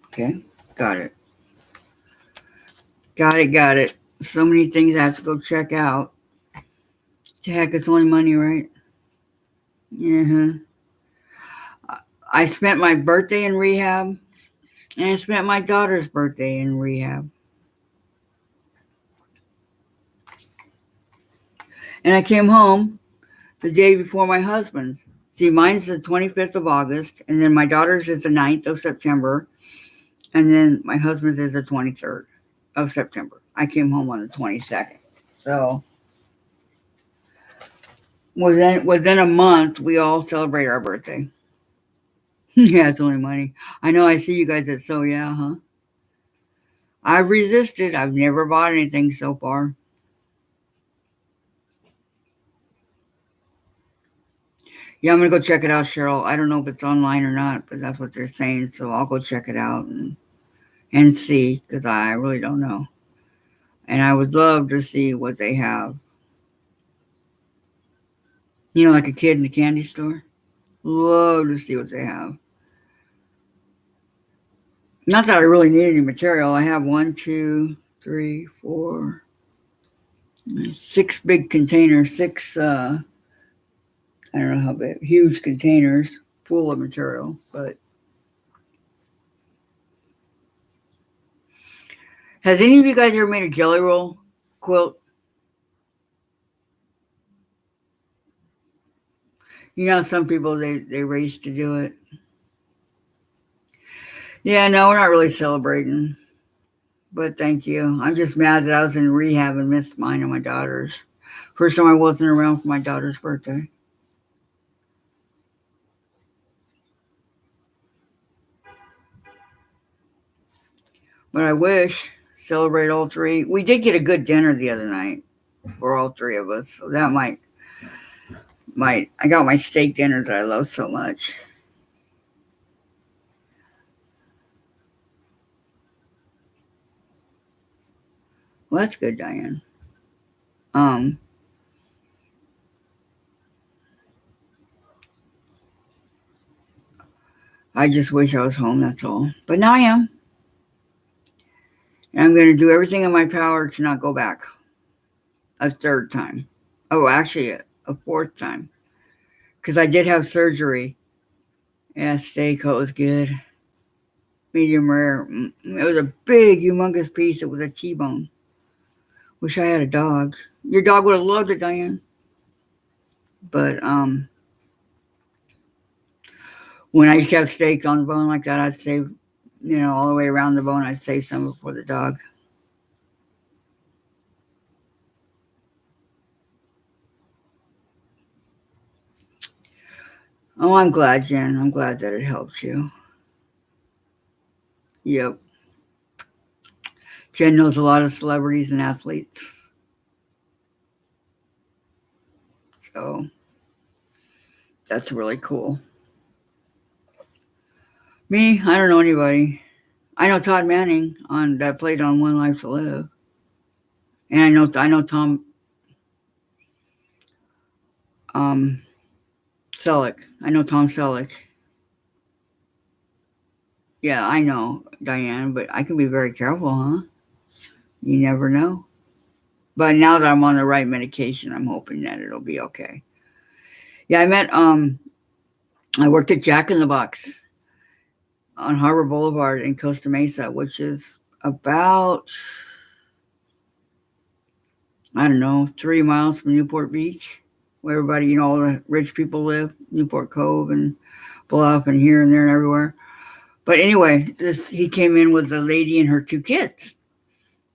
Okay, got it. Got it. So many things I have to go check out. Heck, it's only money, right? Yeah. I spent my birthday in rehab, and I spent my daughter's birthday in rehab. And I came home the day before my husband's. See, mine's the 25th of August, and then my daughter's is the 9th of September, and then my husband's is the 23rd of September. I came home on the 22nd. So within a month, we all celebrate our birthday. Yeah, it's only money. I know, I see you guys at So Yeah, huh? I've resisted. I've never bought anything so far. Yeah, I'm gonna go check it out, Cheryl. I don't know if it's online or not, but that's what they're saying. So I'll go check it out and see, because I really don't know. And I would love to see what they have. Like a kid in a candy store. Love to see what they have. Not that I really need any material. I have 1, 2, 3, 4, 6 big containers. 6, I don't know how big, huge containers full of material. But has any of you guys ever made a jelly roll quilt? Some people, they race to do it. Yeah, no, we're not really celebrating. But thank you. I'm just mad that I was in rehab and missed mine and my daughter's. First time I wasn't around for my daughter's birthday. But I wish celebrate all three. We did get a good dinner the other night for all three of us, so that might. I got my steak dinner that I love so much. Well, that's good, Diane. I just wish I was home. That's all. But now I am. And I'm going to do everything in my power to not go back a third time. Oh, actually, a fourth time. Because I did have surgery. Yeah, steak was good. Medium rare. It was a big, humongous piece. It was a T-bone. Wish I had a dog. Your dog would have loved it, Diane. But when I used to have steak on the bone like that, I'd save, all the way around the bone, I'd save some for the dog. Oh, I'm glad, Jen. I'm glad that it helps you. Yep. Jen knows a lot of celebrities and athletes. So that's really cool. Me, I don't know anybody. I know Todd Manning that played on One Life to Live. And I know Tom Selleck. I know Tom Selleck. Yeah, I know, Diane, but I can be very careful, huh? You never know. But now that I'm on the right medication, I'm hoping that it'll be okay. Yeah, I worked at Jack in the Box on Harbor Boulevard in Costa Mesa, which is about, I don't know, 3 miles from Newport Beach, where everybody, all the rich people live, Newport Cove and Bluff and here and there and everywhere. But anyway, he came in with a lady and her 2 kids.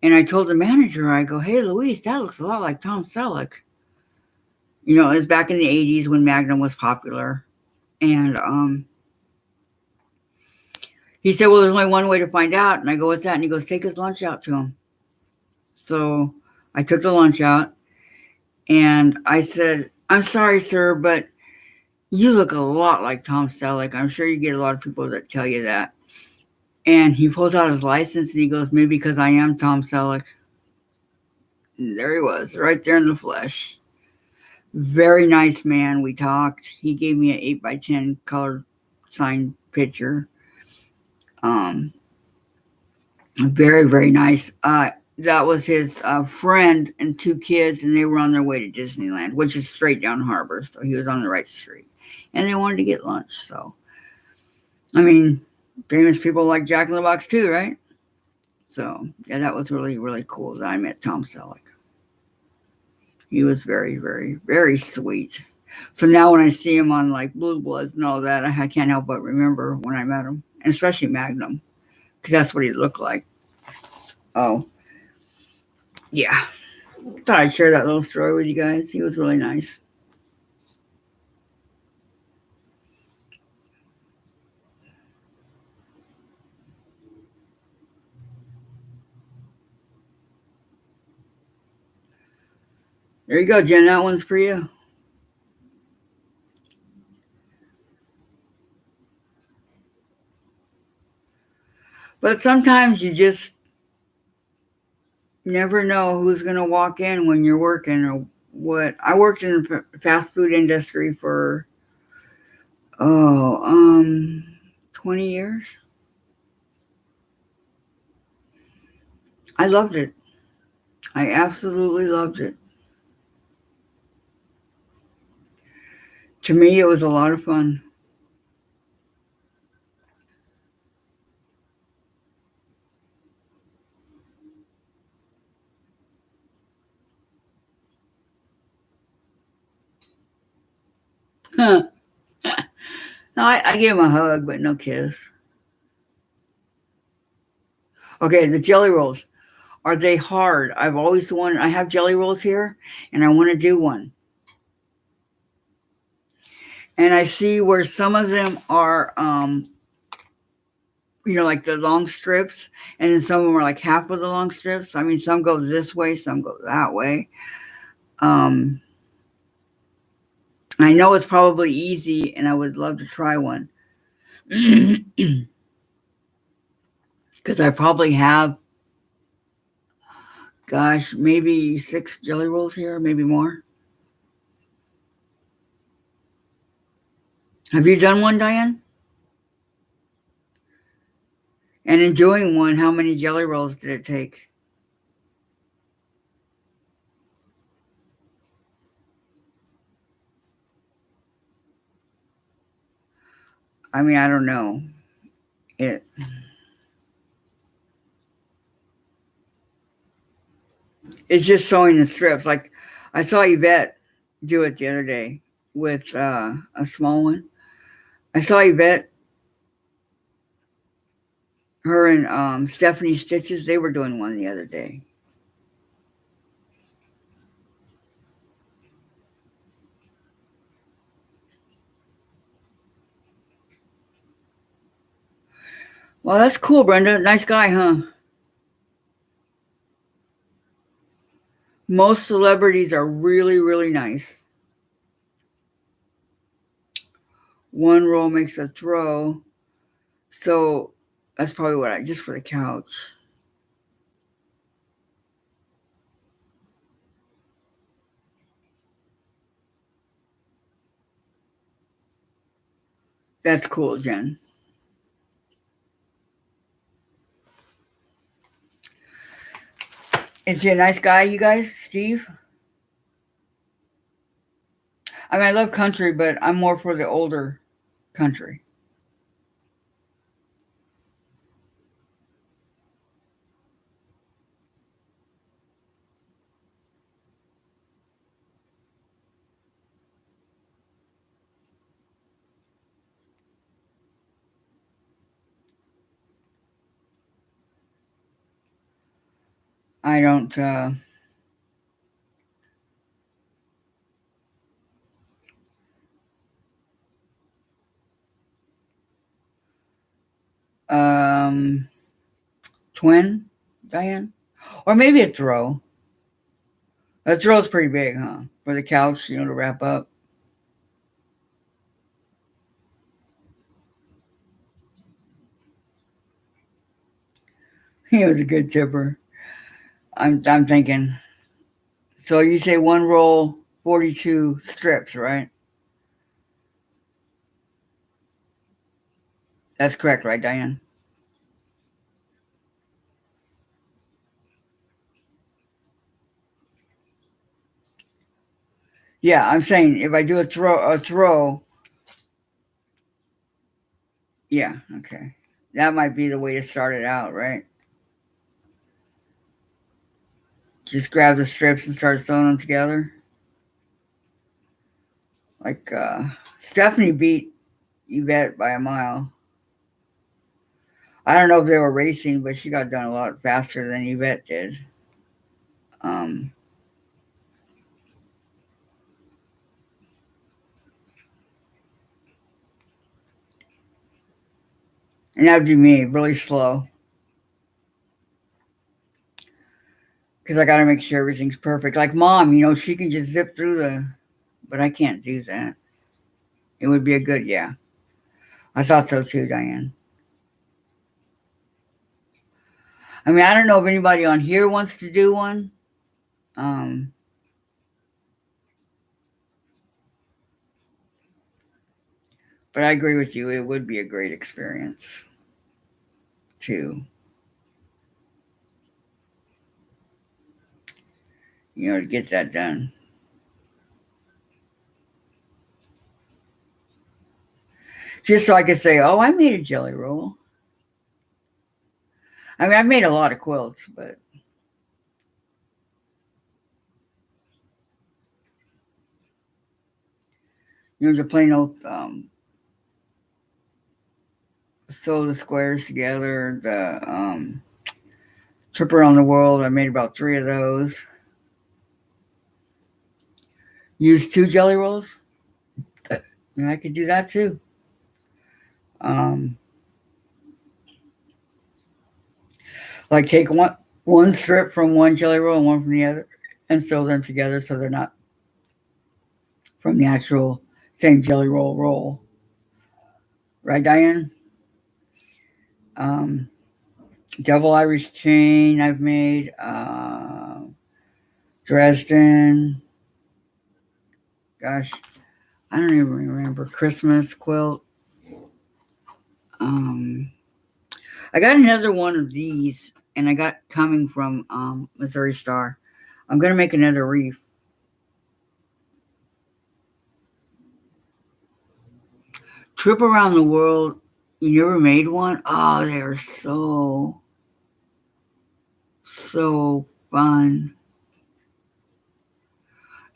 And I told the manager, I go, hey, Louise, that looks a lot like Tom Selleck. It was back in the 80s when Magnum was popular. And he said, well, there's only one way to find out. And I go, what's that? And he goes, take his lunch out to him. So I took the lunch out. And I said, I'm sorry, sir, but you look a lot like Tom Selleck. I'm sure you get a lot of people that tell you that. And he pulls out his license and he goes, maybe because I am Tom Selleck. And there he was, right there in the flesh. Very nice man. We talked. He gave me an 8x10 color signed picture. Very, very nice. That was his friend and 2 kids, and they were on their way to Disneyland, which is straight down Harbor. So he was on the right street. And they wanted to get lunch. So, I mean, famous people like Jack in the Box too, right? So, yeah, that was really, really cool that I met Tom Selleck. He was very, very, very sweet. So now when I see him on like Blue Bloods and all that, I can't help but remember when I met him, and especially Magnum, because that's what he looked like. Oh, yeah. Thought I'd share that little story with you guys. He was really nice. There you go, Jen. That one's for you. But sometimes you just never know who's going to walk in when you're working or what. I worked in the fast food industry for, oh, 20 years. I loved it. I absolutely loved it. To me, it was a lot of fun. No, I gave him a hug, but no kiss. Okay, the jelly rolls. Are they hard? I've always wanted, I have jelly rolls here, and I want to do one. And I see where some of them are, like the long strips, and then some of them are like half of the long strips. I mean, some go this way, some go that way. Um, I know it's probably easy, and I would love to try one. Because I probably have, gosh, maybe 6 jelly rolls here, maybe more. Have you done one, Diane? And in doing one, how many jelly rolls did it take? I mean, I don't know. It it's just sewing the strips. Like I saw Yvette do it the other day with a small one. I saw Yvette, her and Stephanie Stitches. They were doing one the other day. Well, that's cool, Brenda. Nice guy, huh? Most celebrities are really, really nice. One roll makes a throw. So that's probably what I just for the couch. That's cool, Jen. Is he a nice guy, you guys, Steve? I mean, I love country, but I'm more for the older country. I don't. Um, Twin, Diane, or maybe a throw. A throw's pretty big, huh? For the couch, to wrap up. He was a good tipper. I'm thinking. So you say one roll, 42 strips, right? That's correct, right, Diane? Yeah, I'm saying if I do a throw, yeah, okay. That might be the way to start it out, right? Just grab the strips and start sewing them together. Like Stephanie beat Yvette by a mile. I don't know if they were racing, but she got done a lot faster than Yvette did. Um, and that'd be me, really slow. because I got to make sure everything's perfect. Like Mom, she can just zip through but I can't do that. It would be a good, yeah. I thought so too, Diane. I mean, I don't know if anybody on here wants to do one. But I agree with you. It would be a great experience to, to get that done. Just so I could say, oh, I made a jelly roll. I mean, I've made a lot of quilts, but the plain old sew the squares together, the trip around the world. I made about 3 of those. Use 2 jelly rolls. And I could do that too. Like take one strip from one jelly roll and one from the other, and sew them together so they're not from the actual same jelly roll. Right, Diane? Double Irish chain I've made. Dresden. Gosh, I don't even remember. Christmas quilt. I got another one of these, and I got coming from Missouri Star. I'm going to make another reef. Trip around the world. You never made one? Oh, they're so fun.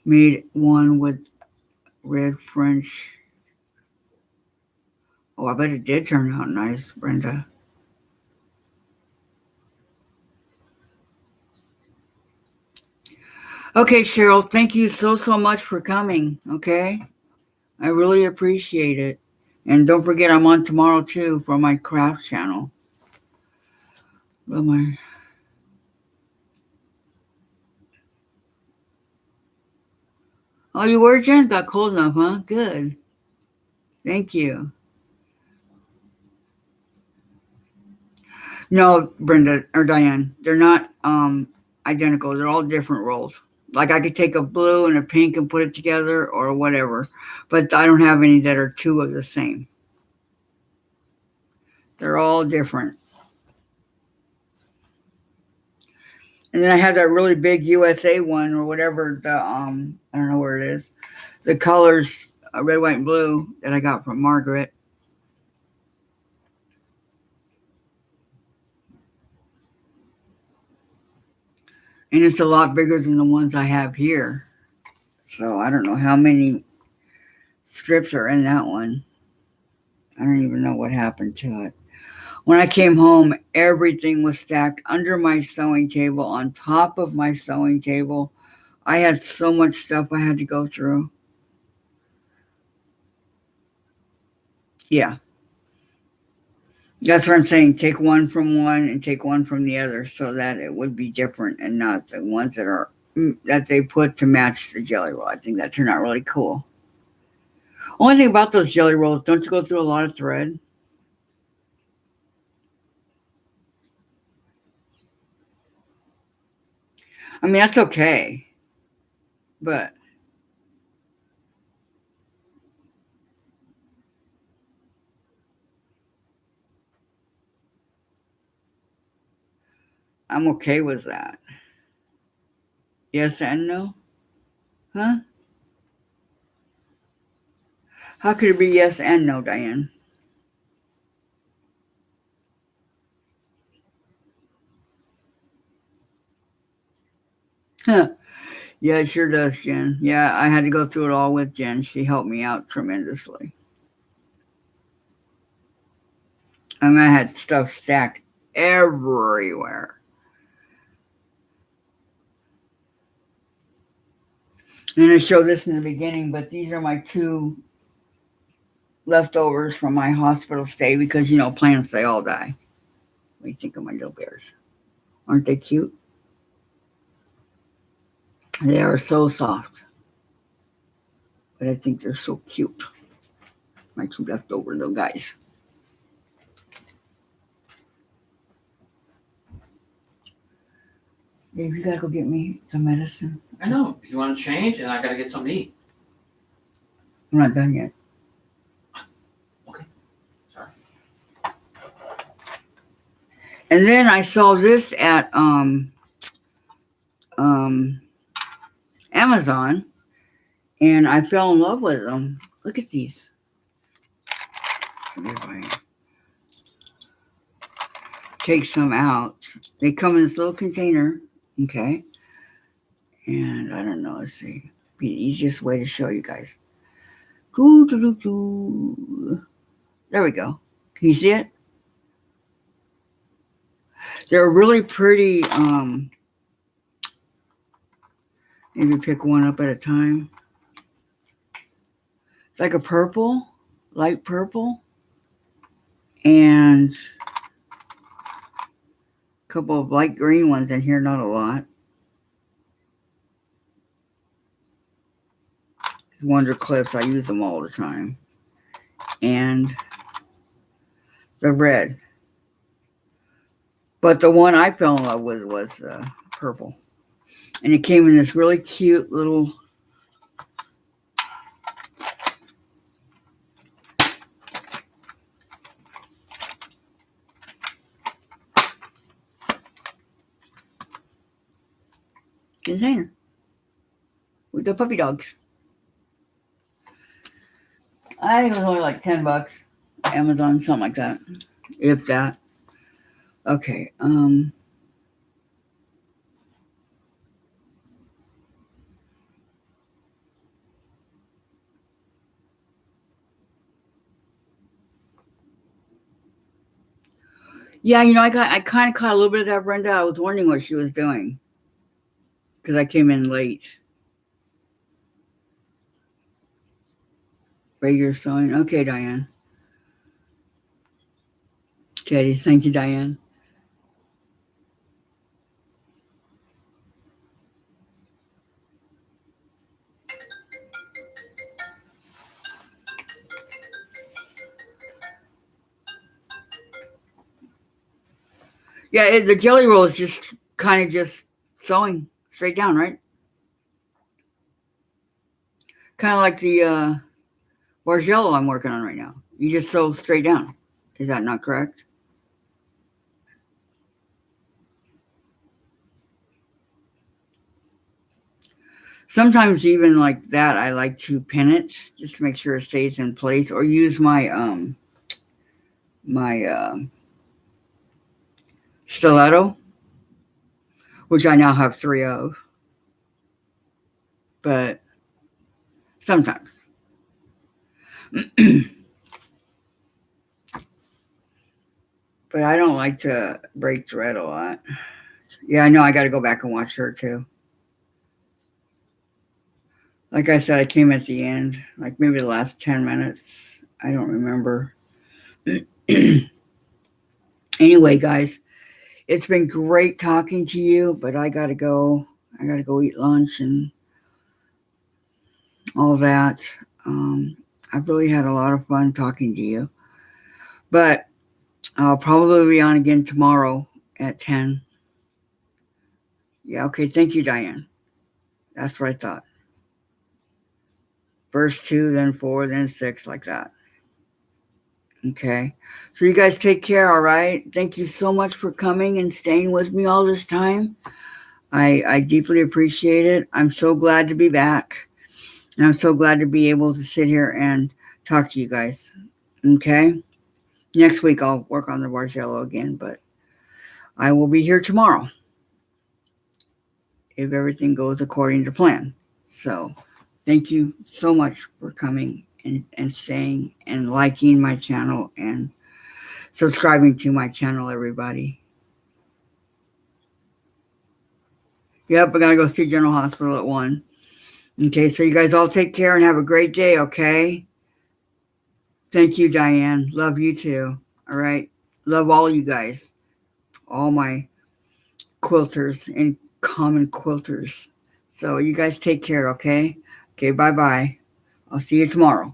Made one with red French. Oh, I bet it did turn out nice, Brenda. Okay, Cheryl, thank you so much for coming, okay? I really appreciate it. And don't forget, I'm on tomorrow, too, for my craft channel. Oh, you were, Jen? Got cold enough, huh? Good. Thank you. No, Brenda or Diane, they're not identical. They're all different rolls. Like I could take a blue and a pink and put it together or whatever, but I don't have any that are 2 of the same. They're all different. And then I have that really big USA one or whatever the I don't know where it is. The colors red, white, and blue that I got from Margaret. And it's a lot bigger than the ones I have here. So I don't know how many strips are in that one. I don't even know what happened to it. When I came home, everything was stacked under my sewing table, on top of my sewing table. I had so much stuff I had to go through. Yeah. That's what I'm saying. Take one from one and take one from the other so that it would be different and not the ones that they put to match the jelly roll. I think that turned out really cool. Only thing about those jelly rolls, don't you go through a lot of thread? I mean, that's okay. But I'm okay with that. Yes and no? Huh? How could it be yes and no, Diane? Huh. Yeah, it sure does, Jen. Yeah, I had to go through it all with Jen. She helped me out tremendously. I mean, I had stuff stacked everywhere. And I showed this in the beginning, but these are my 2 leftovers from my hospital stay because, plants, they all die. What do you think of my little bears? Aren't they cute? They are so soft. But I think they're so cute. My two leftover little guys. Dave, you gotta go get me some medicine. I know. You want to change, and I gotta get something to eat. I'm not done yet. Okay. Sorry. And then I saw this at Amazon, and I fell in love with them. Look at these. Let me take some out. They come in this little container, okay? And I don't know, let's see. Be the easiest way to show you guys. There we go. Can you see it? They're really pretty. Maybe pick one up at a time. It's like a purple, light purple, and a couple of light green ones in here, not a lot. Wonder Clips, I use them all the time. And the red. But the one I fell in love with was purple. And it came in this really cute little container with the puppy dogs. I think it was only like $10. Amazon, something like that. If that. Okay. Yeah, I kind of caught a little bit of that, Brenda. I was wondering what she was doing because I came in late. Regular sewing. Okay, Diane. Okay, thank you, Diane. Yeah, the jelly roll is just kind of just sewing straight down, right? Kind of like the Bargello I'm working on right now. You just sew straight down. Is that not correct? Sometimes even like that, I like to pin it just to make sure it stays in place, or use my stiletto, which I now have 3 of. But sometimes. But I don't like to break thread a lot. Yeah, I know I got to go back and watch her too. Like I said, I came at the end, like maybe the last 10 minutes. I don't remember. Anyway, guys, it's been great talking to you, but I got to go. I got to go eat lunch and all that. I've really had a lot of fun talking to you. But I'll probably be on again tomorrow at 10. Yeah, okay. Thank you, Diane. That's what I thought. First 2, then 4, then 6, like that. Okay. So you guys take care, all right? Thank you so much for coming and staying with me all this time. I deeply appreciate it. I'm so glad to be back. And I'm so glad to be able to sit here and talk to you guys. Okay? Next week I'll work on the Bargello again, but I will be here tomorrow if everything goes according to plan. So thank you so much for coming and staying and liking my channel and subscribing to my channel, everybody. Yep, I gotta go see General Hospital at 1. Okay, so you guys all take care and have a great day, okay? Thank you, Diane. Love you too. All right? Love all you guys. All my quilters and common quilters. So you guys take care, okay? Okay, bye-bye. I'll see you tomorrow.